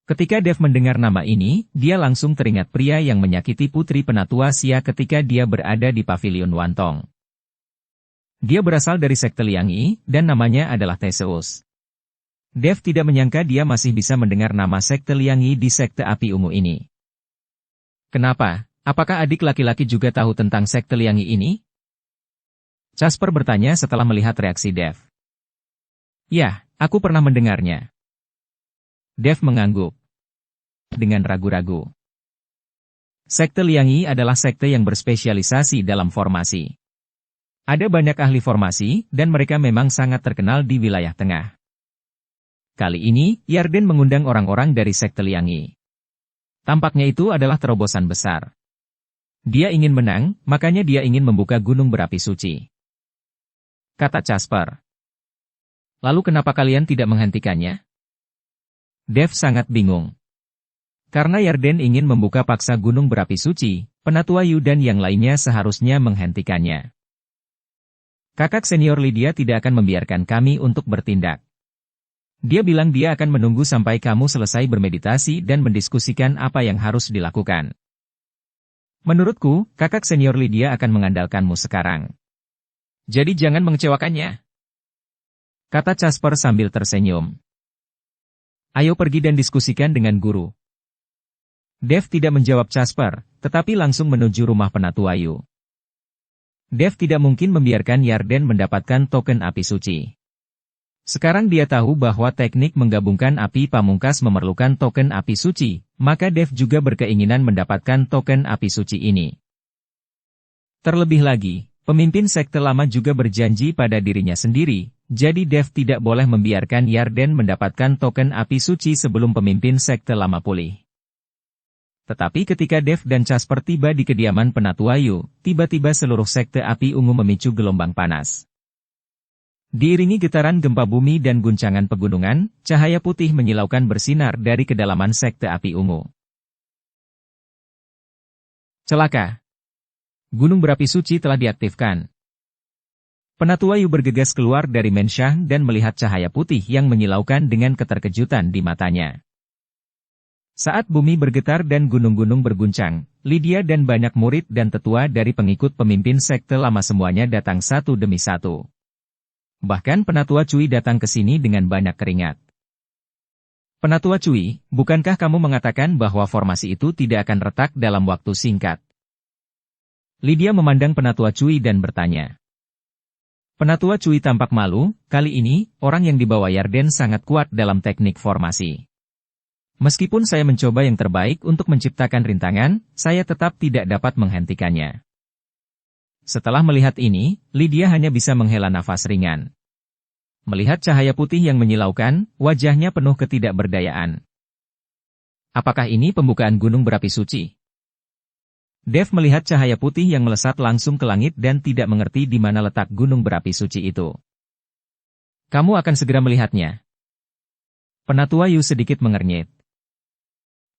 Ketika Dev mendengar nama ini, dia langsung teringat pria yang menyakiti putri penatua Xia ketika dia berada di pavilion Wantong. Dia berasal dari sekte Liangyi, dan namanya adalah Theseus. Dev tidak menyangka dia masih bisa mendengar nama sekte Liangyi di sekte api ungu ini. Kenapa? Apakah adik laki-laki juga tahu tentang sekte Liangyi ini? Casper bertanya setelah melihat reaksi Dev. Ya, aku pernah mendengarnya. Dev mengangguk. Dengan ragu-ragu. Sekte Liangyi adalah sekte yang berspesialisasi dalam formasi. Ada banyak ahli formasi, dan mereka memang sangat terkenal di wilayah tengah. Kali ini, Yarden mengundang orang-orang dari sekte Liangyi. Tampaknya itu adalah terobosan besar. Dia ingin menang, makanya dia ingin membuka gunung berapi suci. Kata Casper. Lalu kenapa kalian tidak menghentikannya? Dev sangat bingung. Karena Yarden ingin membuka paksa gunung berapi suci, Penatua Yu dan yang lainnya seharusnya menghentikannya. Kakak senior Lydia tidak akan membiarkan kami untuk bertindak. Dia bilang dia akan menunggu sampai kamu selesai bermeditasi dan mendiskusikan apa yang harus dilakukan. Menurutku, kakak senior Lydia akan mengandalkanmu sekarang. Jadi jangan mengecewakannya. Kata Casper sambil tersenyum. Ayo pergi dan diskusikan dengan guru. Dev tidak menjawab Casper, tetapi langsung menuju rumah Penatua Yu. Dev tidak mungkin membiarkan Yarden mendapatkan token api suci. Sekarang dia tahu bahwa teknik menggabungkan api pamungkas memerlukan token api suci, maka Dev juga berkeinginan mendapatkan token api suci ini. Terlebih lagi, Pemimpin sekte lama juga berjanji pada dirinya sendiri, jadi Dev tidak boleh membiarkan Yarden mendapatkan token api suci sebelum pemimpin sekte lama pulih. Tetapi ketika Dev dan Casper tiba di kediaman Penatua Yu, tiba-tiba seluruh sekte api ungu memicu gelombang panas. Diiringi getaran gempa bumi dan guncangan pegunungan, cahaya putih menyilaukan bersinar dari kedalaman sekte api ungu. Celaka! Gunung berapi suci telah diaktifkan. Penatua Yu bergegas keluar dari Mensyah dan melihat cahaya putih yang menyilaukan dengan keterkejutan di matanya. Saat bumi bergetar dan gunung-gunung berguncang, Lydia dan banyak murid dan tetua dari pengikut pemimpin sekte lama semuanya datang satu demi satu. Bahkan Penatua Cui datang ke sini dengan banyak keringat. Penatua Cui, bukankah kamu mengatakan bahwa formasi itu tidak akan retak dalam waktu singkat? Lydia memandang Penatua Cui dan bertanya. Penatua Cui tampak malu, kali ini, orang yang dibawa Yarden sangat kuat dalam teknik formasi. Meskipun saya mencoba yang terbaik untuk menciptakan rintangan, saya tetap tidak dapat menghentikannya. Setelah melihat ini, Lydia hanya bisa menghela nafas ringan. Melihat cahaya putih yang menyilaukan, wajahnya penuh ketidakberdayaan. Apakah ini pembukaan gunung berapi suci? Dev melihat cahaya putih yang melesat langsung ke langit dan tidak mengerti di mana letak gunung berapi suci itu. Kamu akan segera melihatnya. Penatua Yu sedikit mengernyit.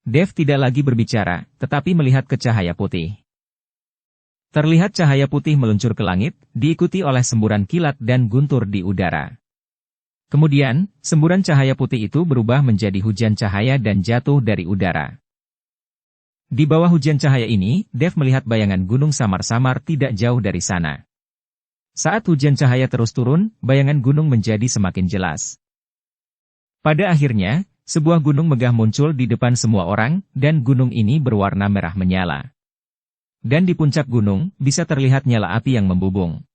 Dev tidak lagi berbicara, tetapi melihat ke cahaya putih. Terlihat cahaya putih meluncur ke langit, diikuti oleh semburan kilat dan guntur di udara. Kemudian, semburan cahaya putih itu berubah menjadi hujan cahaya dan jatuh dari udara. Di bawah hujan cahaya ini, Dev melihat bayangan gunung samar-samar tidak jauh dari sana. Saat hujan cahaya terus turun, bayangan gunung menjadi semakin jelas. Pada akhirnya, sebuah gunung megah muncul di depan semua orang, dan gunung ini berwarna merah menyala. Dan di puncak gunung, bisa terlihat nyala api yang membubung.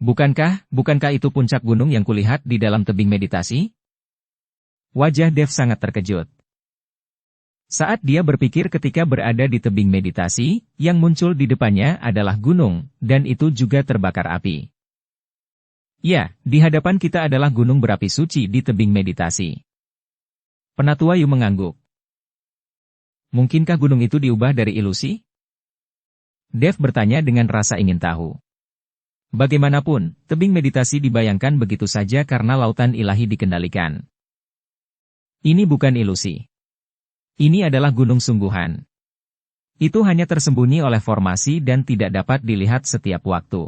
Bukankah itu puncak gunung yang kulihat di dalam tebing meditasi? Wajah Dev sangat terkejut. Saat dia berpikir ketika berada di tebing meditasi, yang muncul di depannya adalah gunung, dan itu juga terbakar api. Ya, di hadapan kita adalah gunung berapi suci di tebing meditasi. Penatua Yu mengangguk. Mungkinkah gunung itu diubah dari ilusi? Dev bertanya dengan rasa ingin tahu. Bagaimanapun, tebing meditasi dibayangkan begitu saja karena lautan ilahi dikendalikan. Ini bukan ilusi. Ini adalah gunung sungguhan. Itu hanya tersembunyi oleh formasi dan tidak dapat dilihat setiap waktu.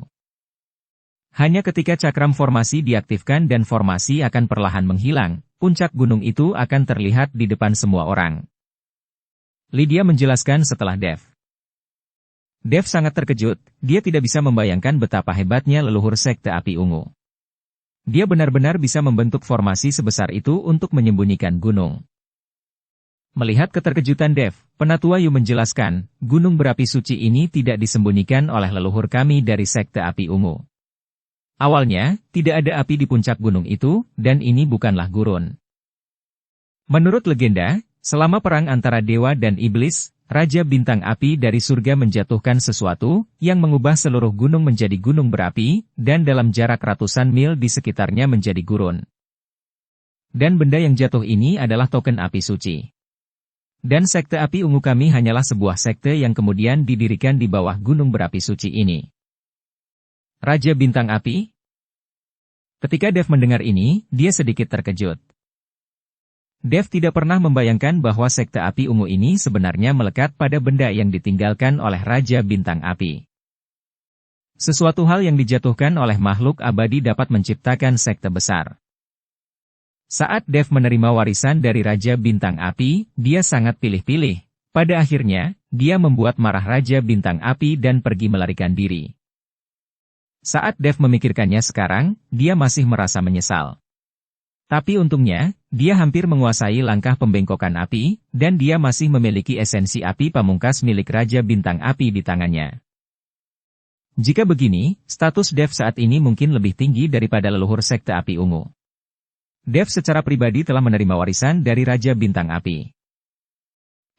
Hanya ketika cakram formasi diaktifkan dan formasi akan perlahan menghilang, puncak gunung itu akan terlihat di depan semua orang. Lydia menjelaskan setelah Dev. Dev sangat terkejut, dia tidak bisa membayangkan betapa hebatnya leluhur sekte api ungu. Dia benar-benar bisa membentuk formasi sebesar itu untuk menyembunyikan gunung. Melihat keterkejutan Dev, Penatua Yu menjelaskan, gunung berapi suci ini tidak disembunyikan oleh leluhur kami dari sekte api ungu. Awalnya, tidak ada api di puncak gunung itu, dan ini bukanlah gurun. Menurut legenda, selama perang antara dewa dan iblis, Raja Bintang Api dari surga menjatuhkan sesuatu, yang mengubah seluruh gunung menjadi gunung berapi, dan dalam jarak ratusan mil di sekitarnya menjadi gurun. Dan benda yang jatuh ini adalah token api suci. Dan sekte api ungu kami hanyalah sebuah sekte yang kemudian didirikan di bawah gunung berapi suci ini. Raja Bintang Api? Ketika Dev mendengar ini, dia sedikit terkejut. Dev tidak pernah membayangkan bahwa sekte api ungu ini sebenarnya melekat pada benda yang ditinggalkan oleh Raja Bintang Api. Sesuatu hal yang dijatuhkan oleh makhluk abadi dapat menciptakan sekte besar. Saat Dev menerima warisan dari Raja Bintang Api, dia sangat pilih-pilih. Pada akhirnya, dia membuat marah Raja Bintang Api dan pergi melarikan diri. Saat Dev memikirkannya sekarang, dia masih merasa menyesal. Tapi untungnya, dia hampir menguasai langkah pembengkokan api, dan dia masih memiliki esensi api pamungkas milik Raja Bintang Api di tangannya. Jika begini, status Dev saat ini mungkin lebih tinggi daripada leluhur sekte api ungu. Dev secara pribadi telah menerima warisan dari Raja Bintang Api.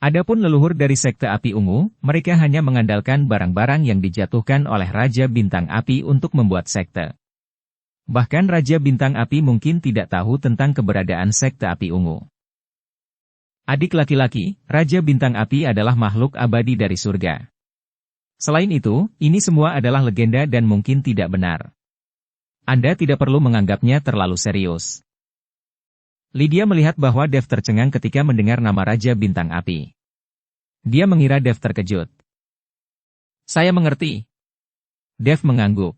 Adapun leluhur dari sekte api ungu, mereka hanya mengandalkan barang-barang yang dijatuhkan oleh Raja Bintang Api untuk membuat sekte. Bahkan Raja Bintang Api mungkin tidak tahu tentang keberadaan sekte api ungu. Adik laki-laki, Raja Bintang Api adalah makhluk abadi dari surga. Selain itu, ini semua adalah legenda dan mungkin tidak benar. Anda tidak perlu menganggapnya terlalu serius. Lydia melihat bahwa Dev tercengang ketika mendengar nama Raja Bintang Api. Dia mengira Dev terkejut. Saya mengerti. Dev mengangguk.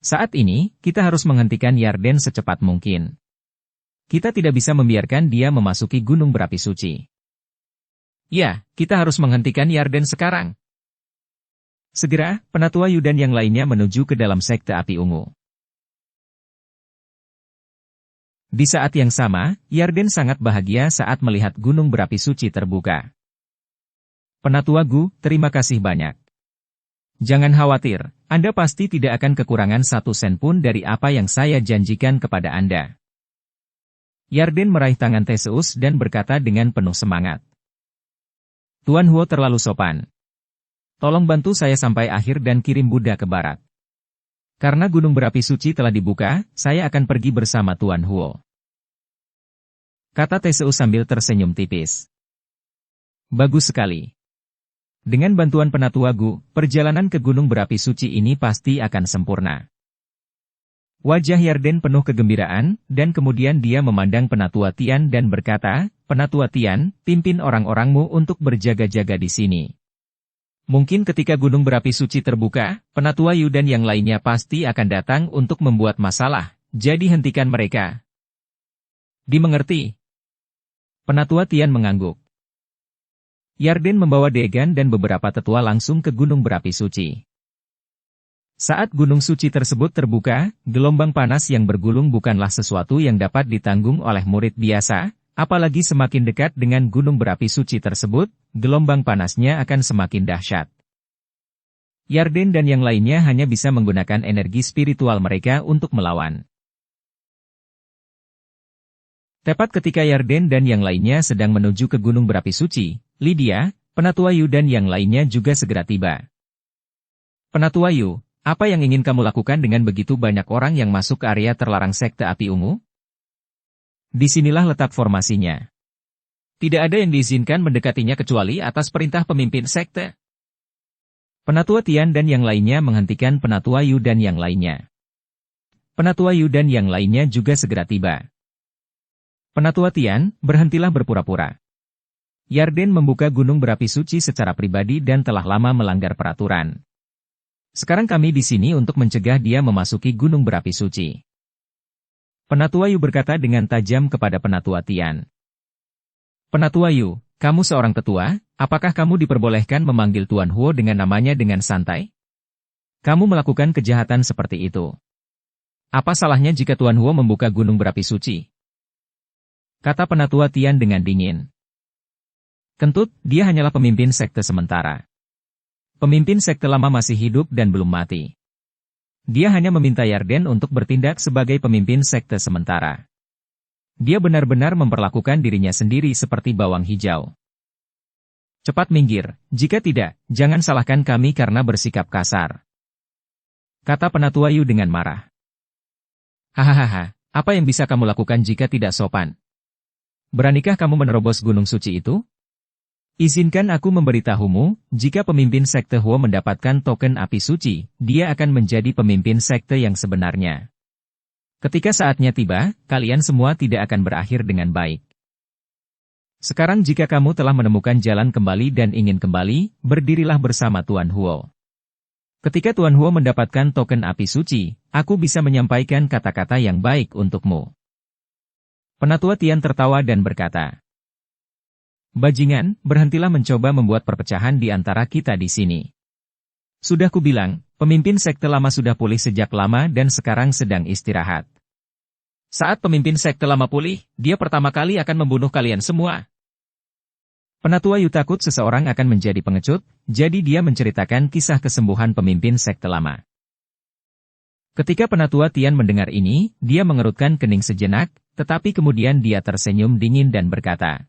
Saat ini, kita harus menghentikan Yarden secepat mungkin. Kita tidak bisa membiarkan dia memasuki gunung berapi suci. Ya, kita harus menghentikan Yarden sekarang. Segera, Penatua Yu dan yang lainnya menuju ke dalam sekte api ungu. Di saat yang sama, Yarden sangat bahagia saat melihat gunung berapi suci terbuka. Penatua Gu, terima kasih banyak. Jangan khawatir, Anda pasti tidak akan kekurangan 1 sen pun dari apa yang saya janjikan kepada Anda. Yarden meraih tangan Theseus dan berkata dengan penuh semangat. Tuan Huo terlalu sopan. Tolong bantu saya sampai akhir dan kirim Buddha ke barat. Karena gunung berapi suci telah dibuka, saya akan pergi bersama Tuan Huo. Kata Theseus sambil tersenyum tipis. Bagus sekali. Dengan bantuan Penatua Gu, perjalanan ke gunung berapi suci ini pasti akan sempurna. Wajah Yarden penuh kegembiraan, dan kemudian dia memandang Penatua Tian dan berkata, Penatua Tian, pimpin orang-orangmu untuk berjaga-jaga di sini. Mungkin ketika gunung berapi suci terbuka, Penatua Yu dan yang lainnya pasti akan datang untuk membuat masalah, jadi hentikan mereka. Dimengerti? Penatua Tian mengangguk. Yarden membawa Degan dan beberapa tetua langsung ke gunung berapi suci. Saat gunung suci tersebut terbuka, gelombang panas yang bergulung bukanlah sesuatu yang dapat ditanggung oleh murid biasa, apalagi semakin dekat dengan gunung berapi suci tersebut, gelombang panasnya akan semakin dahsyat. Yarden dan yang lainnya hanya bisa menggunakan energi spiritual mereka untuk melawan. Tepat ketika Yarden dan yang lainnya sedang menuju ke gunung berapi suci, Lydia, Penatua Yu dan yang lainnya juga segera tiba. Penatua Yu, apa yang ingin kamu lakukan dengan begitu banyak orang yang masuk ke area terlarang sekte api ungu? Disinilah letak formasinya. Tidak ada yang diizinkan mendekatinya kecuali atas perintah pemimpin sekte. Penatua Tian dan yang lainnya menghentikan Penatua Yu dan yang lainnya. Penatua Yu dan yang lainnya juga segera tiba. Penatua Tian, berhentilah berpura-pura. Yarden membuka gunung berapi suci secara pribadi dan telah lama melanggar peraturan. Sekarang kami di sini untuk mencegah dia memasuki gunung berapi suci. Penatua Yu berkata dengan tajam kepada Penatua Tian. Penatua Yu, kamu seorang tetua, apakah kamu diperbolehkan memanggil Tuan Huo dengan namanya dengan santai? Kamu melakukan kejahatan seperti itu. Apa salahnya jika Tuan Huo membuka gunung berapi suci? Kata Penatua Tian dengan dingin. Kentut, dia hanyalah pemimpin sekte sementara. Pemimpin sekte lama masih hidup dan belum mati. Dia hanya meminta Yarden untuk bertindak sebagai pemimpin sekte sementara. Dia benar-benar memperlakukan dirinya sendiri seperti bawang hijau. Cepat minggir, jika tidak, jangan salahkan kami karena bersikap kasar. Kata Penatua Yu dengan marah. Hahaha, apa yang bisa kamu lakukan jika tidak sopan? Beranikah kamu menerobos gunung suci itu? Izinkan aku memberitahumu, jika pemimpin sekte Huo mendapatkan token api suci, dia akan menjadi pemimpin sekte yang sebenarnya. Ketika saatnya tiba, kalian semua tidak akan berakhir dengan baik. Sekarang jika kamu telah menemukan jalan kembali dan ingin kembali, berdirilah bersama Tuan Huo. Ketika Tuan Huo mendapatkan token api suci, aku bisa menyampaikan kata-kata yang baik untukmu. Penatua Tian tertawa dan berkata, Bajingan, berhentilah mencoba membuat perpecahan di antara kita di sini. Sudah kubilang, pemimpin sekte lama sudah pulih sejak lama dan sekarang sedang istirahat. Saat pemimpin sekte lama pulih, dia pertama kali akan membunuh kalian semua. Penatua Yu takut seseorang akan menjadi pengecut, jadi dia menceritakan kisah kesembuhan pemimpin sekte lama. Ketika Penatua Tian mendengar ini, dia mengerutkan kening sejenak, tetapi kemudian dia tersenyum dingin dan berkata,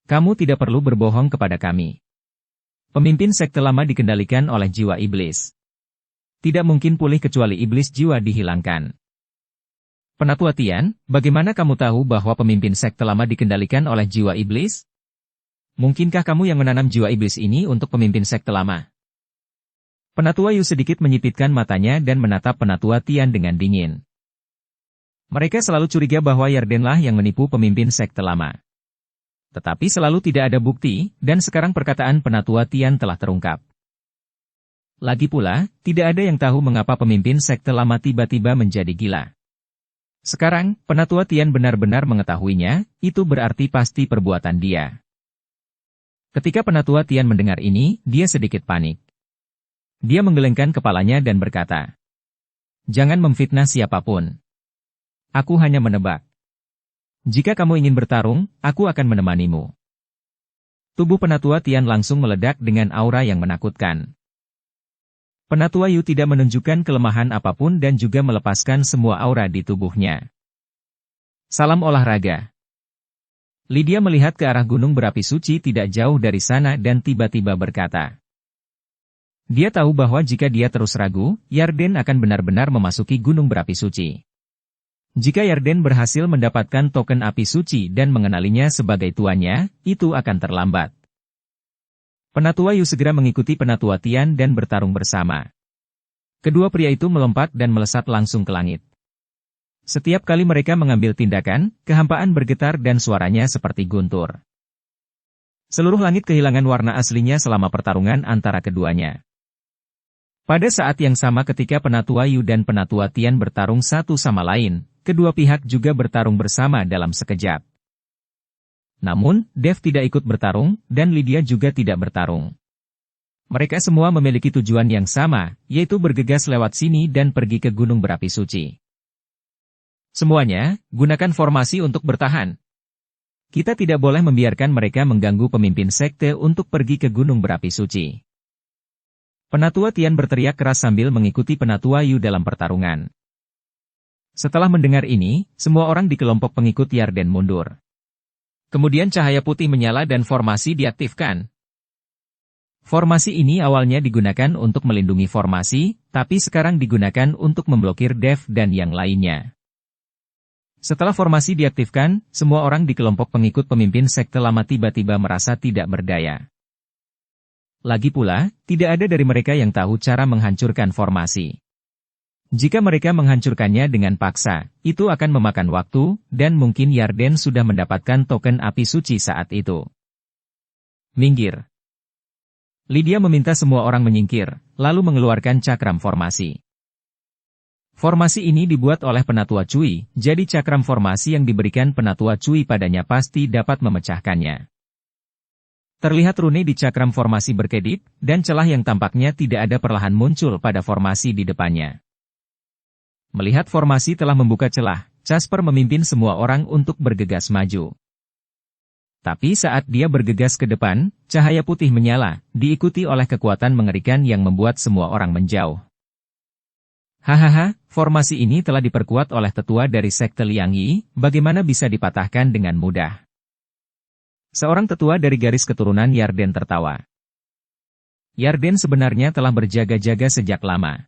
Kamu tidak perlu berbohong kepada kami. Pemimpin sekte lama dikendalikan oleh jiwa iblis. Tidak mungkin pulih kecuali iblis jiwa dihilangkan. Penatua Tian, bagaimana kamu tahu bahwa pemimpin sekte lama dikendalikan oleh jiwa iblis? Mungkinkah kamu yang menanam jiwa iblis ini untuk pemimpin sekte lama? Penatua Yu sedikit menyipitkan matanya dan menatap Penatua Tian dengan dingin. Mereka selalu curiga bahwa Yardenlah yang menipu pemimpin sekte lama. Tetapi selalu tidak ada bukti, dan sekarang perkataan Penatua Tian telah terungkap. Lagi pula, tidak ada yang tahu mengapa pemimpin sekte lama tiba-tiba menjadi gila. Sekarang, Penatua Tian benar-benar mengetahuinya, itu berarti pasti perbuatan dia. Ketika Penatua Tian mendengar ini, dia sedikit panik. Dia menggelengkan kepalanya dan berkata, "Jangan memfitnah siapapun. Aku hanya menebak. Jika kamu ingin bertarung, aku akan menemanimu." Tubuh Penatua Tian langsung meledak dengan aura yang menakutkan. Penatua Yu tidak menunjukkan kelemahan apapun dan juga melepaskan semua aura di tubuhnya. Salam olahraga. Lydia melihat ke arah gunung berapi suci tidak jauh dari sana dan tiba-tiba berkata. Dia tahu bahwa jika dia terus ragu, Yarden akan benar-benar memasuki gunung berapi suci. Jika Yarden berhasil mendapatkan token api suci dan mengenalinya sebagai tuannya, itu akan terlambat. Penatua Yu segera mengikuti Penatua Tian dan bertarung bersama. Kedua pria itu melompat dan melesat langsung ke langit. Setiap kali mereka mengambil tindakan, kehampaan bergetar dan suaranya seperti guntur. Seluruh langit kehilangan warna aslinya selama pertarungan antara keduanya. Pada saat yang sama ketika Penatua Yu dan Penatua Tian bertarung satu sama lain, kedua pihak juga bertarung bersama dalam sekejap. Namun, Dev tidak ikut bertarung, dan Lydia juga tidak bertarung. Mereka semua memiliki tujuan yang sama, yaitu bergegas lewat sini dan pergi ke gunung berapi suci. Semuanya, gunakan formasi untuk bertahan. Kita tidak boleh membiarkan mereka mengganggu pemimpin sekte untuk pergi ke gunung berapi suci. Penatua Tian berteriak keras sambil mengikuti Penatua Yu dalam pertarungan. Setelah mendengar ini, semua orang di kelompok pengikut Yarden mundur. Kemudian cahaya putih menyala dan formasi diaktifkan. Formasi ini awalnya digunakan untuk melindungi formasi, tapi sekarang digunakan untuk memblokir Dev dan yang lainnya. Setelah formasi diaktifkan, semua orang di kelompok pengikut pemimpin sekte lama tiba-tiba merasa tidak berdaya. Lagi pula, tidak ada dari mereka yang tahu cara menghancurkan formasi. Jika mereka menghancurkannya dengan paksa, itu akan memakan waktu, dan mungkin Yarden sudah mendapatkan token api suci saat itu. Minggir. Lydia meminta semua orang menyingkir, lalu mengeluarkan cakram formasi. Formasi ini dibuat oleh Penatua Cui, jadi cakram formasi yang diberikan Penatua Cui padanya pasti dapat memecahkannya. Terlihat rune di cakram formasi berkedip, dan celah yang tampaknya tidak ada perlahan muncul pada formasi di depannya. Melihat formasi telah membuka celah, Casper memimpin semua orang untuk bergegas maju. Tapi saat dia bergegas ke depan, cahaya putih menyala, diikuti oleh kekuatan mengerikan yang membuat semua orang menjauh. Hahaha, formasi ini telah diperkuat oleh tetua dari sekte Liang Yi, bagaimana bisa dipatahkan dengan mudah? Seorang tetua dari garis keturunan Yarden tertawa. Yarden sebenarnya telah berjaga-jaga sejak lama.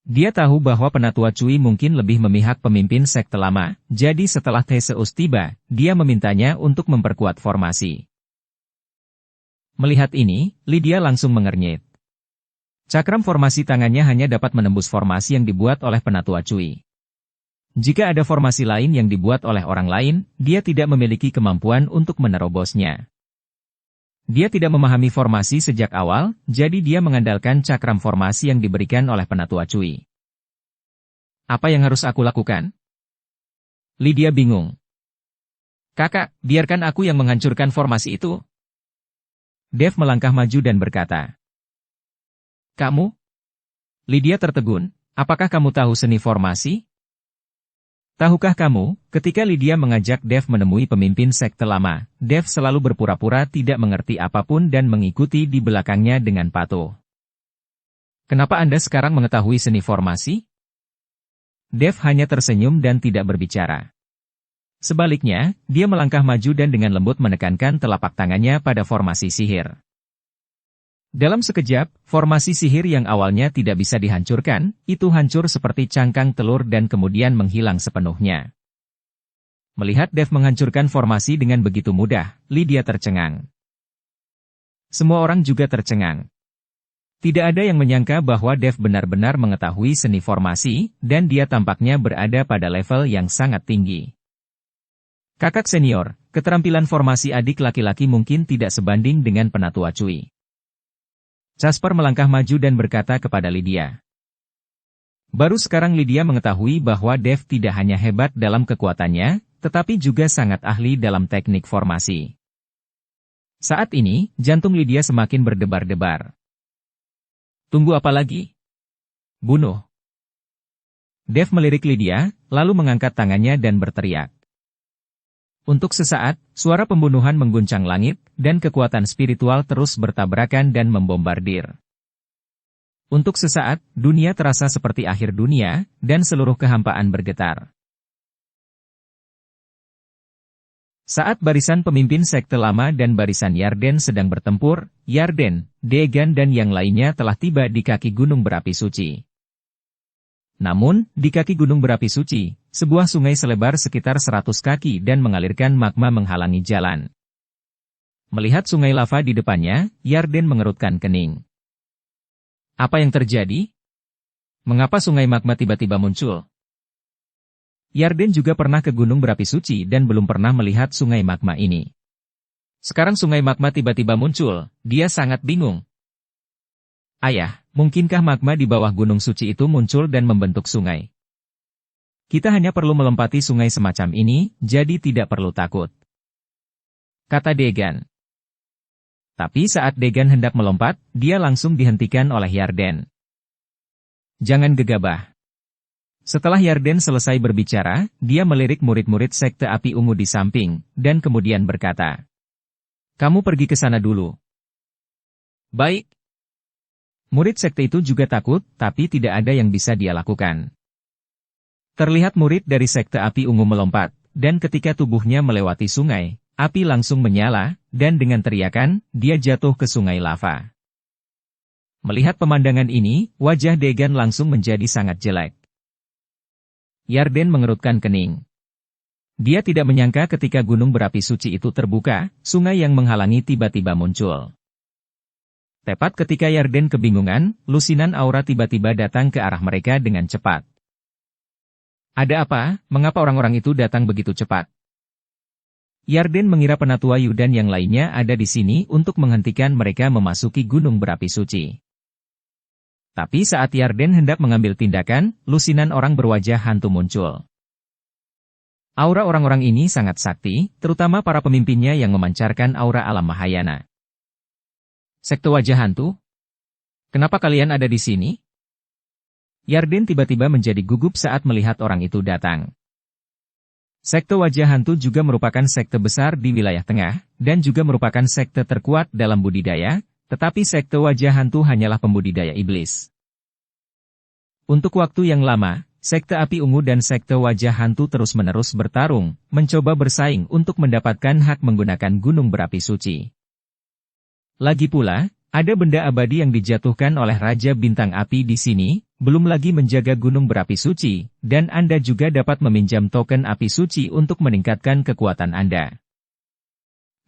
Dia tahu bahwa Penatua Cui mungkin lebih memihak pemimpin sekte lama, jadi setelah Theseus tiba, dia memintanya untuk memperkuat formasi. Melihat ini, Lydia langsung mengernyit. Cakram formasi tangannya hanya dapat menembus formasi yang dibuat oleh Penatua Cui. Jika ada formasi lain yang dibuat oleh orang lain, dia tidak memiliki kemampuan untuk menerobosnya. Dia tidak memahami formasi sejak awal, jadi dia mengandalkan cakram formasi yang diberikan oleh Penatua Cui. Apa yang harus aku lakukan? Lydia bingung. Kakak, biarkan aku yang menghancurkan formasi itu. Dev melangkah maju dan berkata. Kamu? Lydia tertegun, apakah kamu tahu seni formasi? Tahukah kamu, ketika Lydia mengajak Dev menemui pemimpin sekte lama, Dev selalu berpura-pura tidak mengerti apapun dan mengikuti di belakangnya dengan patuh. Kenapa Anda sekarang mengetahui seni formasi? Dev hanya tersenyum dan tidak berbicara. Sebaliknya, dia melangkah maju dan dengan lembut menekankan telapak tangannya pada formasi sihir. Dalam sekejap, formasi sihir yang awalnya tidak bisa dihancurkan, itu hancur seperti cangkang telur dan kemudian menghilang sepenuhnya. Melihat Dev menghancurkan formasi dengan begitu mudah, Lydia tercengang. Semua orang juga tercengang. Tidak ada yang menyangka bahwa Dev benar-benar mengetahui seni formasi, dan dia tampaknya berada pada level yang sangat tinggi. Kakak senior, keterampilan formasi adik laki-laki mungkin tidak sebanding dengan penatua Cui. Casper melangkah maju dan berkata kepada Lydia. Baru sekarang Lydia mengetahui bahwa Dev tidak hanya hebat dalam kekuatannya, tetapi juga sangat ahli dalam teknik formasi. Saat ini, jantung Lydia semakin berdebar-debar. Tunggu apa lagi? Bunuh. Dev melirik Lydia, lalu mengangkat tangannya dan berteriak. Untuk sesaat, suara pembunuhan mengguncang langit, dan kekuatan spiritual terus bertabrakan dan membombardir. Untuk sesaat, dunia terasa seperti akhir dunia, dan seluruh kehampaan bergetar. Saat barisan pemimpin sekte lama dan barisan Yarden sedang bertempur, Yarden, Degan dan yang lainnya telah tiba di kaki gunung berapi suci. Namun, di kaki gunung berapi suci, sebuah sungai selebar sekitar 100 kaki dan mengalirkan magma menghalangi jalan. Melihat sungai lava di depannya, Yarden mengerutkan kening. Apa yang terjadi? Mengapa sungai magma tiba-tiba muncul? Yarden juga pernah ke gunung berapi suci dan belum pernah melihat sungai magma ini. Sekarang sungai magma tiba-tiba muncul, dia sangat bingung. Ayah, mungkinkah magma di bawah gunung suci itu muncul dan membentuk sungai? Kita hanya perlu melompati sungai semacam ini, jadi tidak perlu takut. Kata Degan. Tapi saat Degan hendak melompat, dia langsung dihentikan oleh Yarden. Jangan gegabah. Setelah Yarden selesai berbicara, dia melirik murid-murid sekte api ungu di samping, dan kemudian berkata, "Kamu pergi ke sana dulu." Baik. Murid sekte itu juga takut, tapi tidak ada yang bisa dia lakukan. Terlihat murid dari sekte api ungu melompat, dan ketika tubuhnya melewati sungai, api langsung menyala, dan dengan teriakan, dia jatuh ke sungai lava. Melihat pemandangan ini, wajah Degan langsung menjadi sangat jelek. Yarden mengerutkan kening. Dia tidak menyangka ketika gunung berapi suci itu terbuka, sungai yang menghalangi tiba-tiba muncul. Tepat ketika Yarden kebingungan, lusinan aura tiba-tiba datang ke arah mereka dengan cepat. Ada apa? Mengapa orang-orang itu datang begitu cepat? Yarden mengira penatua Yu dan yang lainnya ada di sini untuk menghentikan mereka memasuki gunung berapi suci. Tapi saat Yarden hendak mengambil tindakan, lusinan orang berwajah hantu muncul. Aura orang-orang ini sangat sakti, terutama para pemimpinnya yang memancarkan aura alam Mahayana. Sekte wajah hantu? Kenapa kalian ada di sini? Yarden tiba-tiba menjadi gugup saat melihat orang itu datang. Sekte wajah hantu juga merupakan sekte besar di wilayah tengah, dan juga merupakan sekte terkuat dalam budidaya, tetapi sekte wajah hantu hanyalah pembudidaya iblis. Untuk waktu yang lama, sekte api ungu dan sekte wajah hantu terus-menerus bertarung, mencoba bersaing untuk mendapatkan hak menggunakan gunung berapi suci. Lagi pula, ada benda abadi yang dijatuhkan oleh Raja Bintang Api di sini, belum lagi menjaga gunung berapi suci, dan Anda juga dapat meminjam token api suci untuk meningkatkan kekuatan Anda.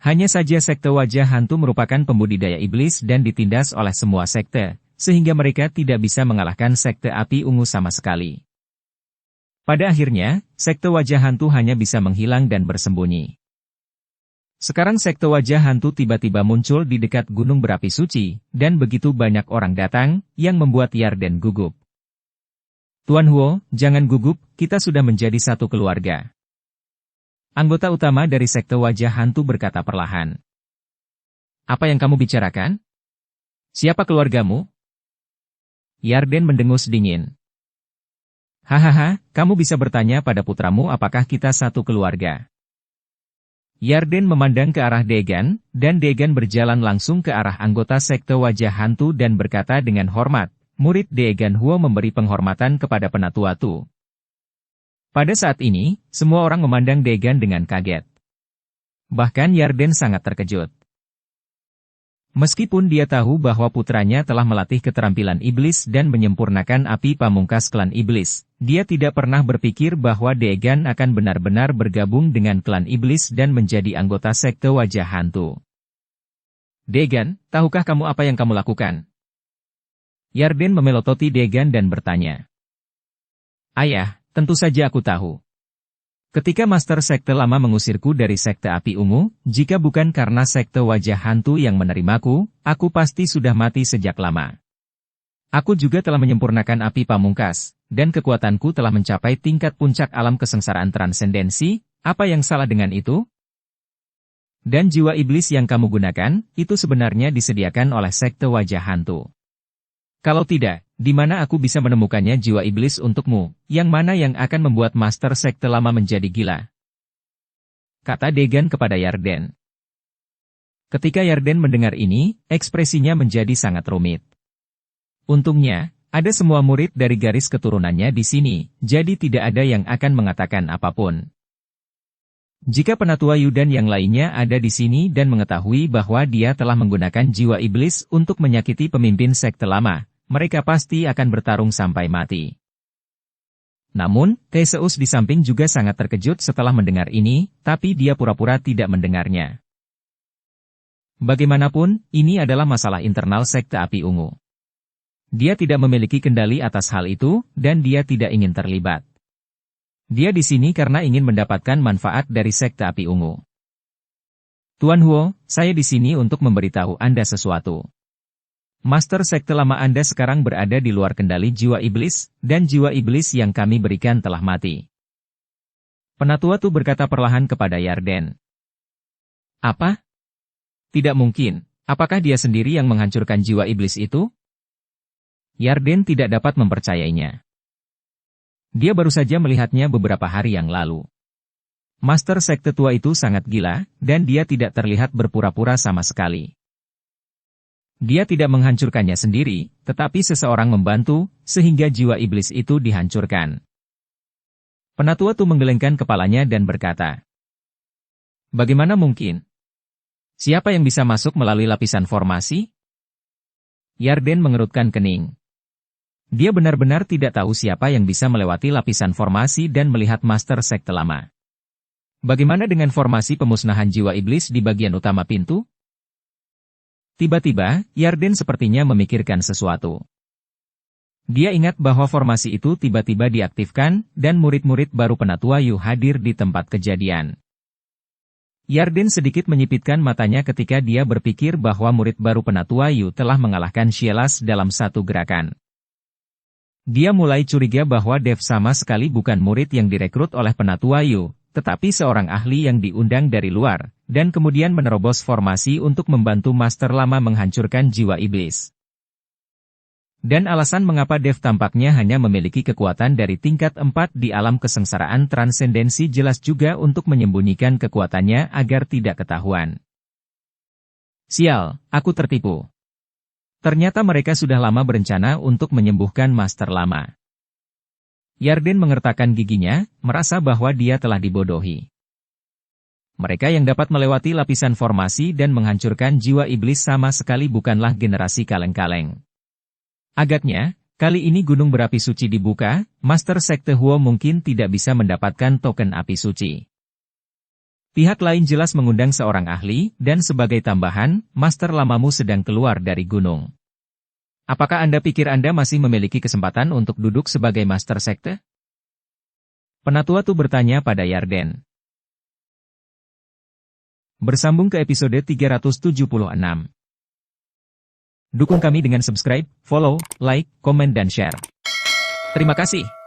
Hanya saja sekte wajah hantu merupakan pembudidaya iblis dan ditindas oleh semua sekte, sehingga mereka tidak bisa mengalahkan sekte api ungu sama sekali. Pada akhirnya, sekte wajah hantu hanya bisa menghilang dan bersembunyi. Sekarang sekte wajah hantu tiba-tiba muncul di dekat gunung berapi suci, dan begitu banyak orang datang, yang membuat Yarden gugup. Tuan Huo, jangan gugup, kita sudah menjadi satu keluarga. Anggota utama dari sekte wajah hantu berkata perlahan. Apa yang kamu bicarakan? Siapa keluargamu? Yarden mendengus dingin. Hahaha, kamu bisa bertanya pada putramu apakah kita satu keluarga. Yarden memandang ke arah Degan, dan Degan berjalan langsung ke arah anggota sekte wajah hantu dan berkata dengan hormat, murid Degan Huo memberi penghormatan kepada penatua Tu. Pada saat ini, semua orang memandang Dagon dengan kaget. Bahkan Yarden sangat terkejut. Meskipun dia tahu bahwa putranya telah melatih keterampilan iblis dan menyempurnakan api pamungkas klan iblis, dia tidak pernah berpikir bahwa Dagon akan benar-benar bergabung dengan klan iblis dan menjadi anggota sekte wajah hantu. Dagon, tahukah kamu apa yang kamu lakukan? Yarden memelototi Dagon dan bertanya. Ayah, tentu saja aku tahu. Ketika Master Sekte Lama mengusirku dari Sekte Api Ungu, jika bukan karena Sekte Wajah Hantu yang menerimaku, aku pasti sudah mati sejak lama. Aku juga telah menyempurnakan api pamungkas, dan kekuatanku telah mencapai tingkat puncak alam kesengsaraan transendensi. Apa yang salah dengan itu? Dan jiwa iblis yang kamu gunakan, itu sebenarnya disediakan oleh Sekte Wajah Hantu. Kalau tidak, di mana aku bisa menemukannya jiwa iblis untukmu, yang mana yang akan membuat Master Sekte Lama menjadi gila? Kata Dagon kepada Yarden. Ketika Yarden mendengar ini, ekspresinya menjadi sangat rumit. Untungnya, ada semua murid dari garis keturunannya di sini, jadi tidak ada yang akan mengatakan apapun. Jika Penatua Yudan yang lainnya ada di sini dan mengetahui bahwa dia telah menggunakan jiwa iblis untuk menyakiti pemimpin Sekte Lama, mereka pasti akan bertarung sampai mati. Namun, Theseus di samping juga sangat terkejut setelah mendengar ini, tapi dia pura-pura tidak mendengarnya. Bagaimanapun, ini adalah masalah internal Sekte Api Ungu. Dia tidak memiliki kendali atas hal itu, dan dia tidak ingin terlibat. Dia di sini karena ingin mendapatkan manfaat dari Sekte Api Ungu. Tuan Huo, saya di sini untuk memberitahu Anda sesuatu. Master Sekte Lama Anda sekarang berada di luar kendali jiwa iblis, dan jiwa iblis yang kami berikan telah mati. Penatua Tu berkata perlahan kepada Yarden. Apa? Tidak mungkin, apakah dia sendiri yang menghancurkan jiwa iblis itu? Yarden tidak dapat mempercayainya. Dia baru saja melihatnya beberapa hari yang lalu. Master Sekte Tua itu sangat gila, dan dia tidak terlihat berpura-pura sama sekali. Dia tidak menghancurkannya sendiri, tetapi seseorang membantu, sehingga jiwa iblis itu dihancurkan. Penatua Tu menggelengkan kepalanya dan berkata, bagaimana mungkin? Siapa yang bisa masuk melalui lapisan formasi? Yarden mengerutkan kening. Dia benar-benar tidak tahu siapa yang bisa melewati lapisan formasi dan melihat Master Sekte Lama. Bagaimana dengan formasi pemusnahan jiwa iblis di bagian utama pintu? Tiba-tiba, Yarden sepertinya memikirkan sesuatu. Dia ingat bahwa formasi itu tiba-tiba diaktifkan, dan murid-murid baru Penatua Yu hadir di tempat kejadian. Yarden sedikit menyipitkan matanya ketika dia berpikir bahwa murid baru Penatua Yu telah mengalahkan Sielas dalam satu gerakan. Dia mulai curiga bahwa Dev sama sekali bukan murid yang direkrut oleh Penatua Yu, tetapi seorang ahli yang diundang dari luar, dan kemudian menerobos formasi untuk membantu Master Lama menghancurkan jiwa iblis. Dan alasan mengapa Dev tampaknya hanya memiliki kekuatan dari tingkat 4 di alam kesengsaraan transendensi jelas juga untuk menyembunyikan kekuatannya agar tidak ketahuan. Sial, aku tertipu. Ternyata mereka sudah lama berencana untuk menyembuhkan Master Lama. Yarden mengertakkan giginya, merasa bahwa dia telah dibodohi. Mereka yang dapat melewati lapisan formasi dan menghancurkan jiwa iblis sama sekali bukanlah generasi kaleng-kaleng. Agaknya, kali ini gunung berapi suci dibuka, Master Sekte Huo mungkin tidak bisa mendapatkan token api suci. Pihak lain jelas mengundang seorang ahli, dan sebagai tambahan, Master Lamamu sedang keluar dari gunung. Apakah Anda pikir Anda masih memiliki kesempatan untuk duduk sebagai Master Sekte? Penatua Tu bertanya pada Yarden. Bersambung ke episode 376. Dukung kami dengan subscribe, follow, like, komen dan share. Terima kasih.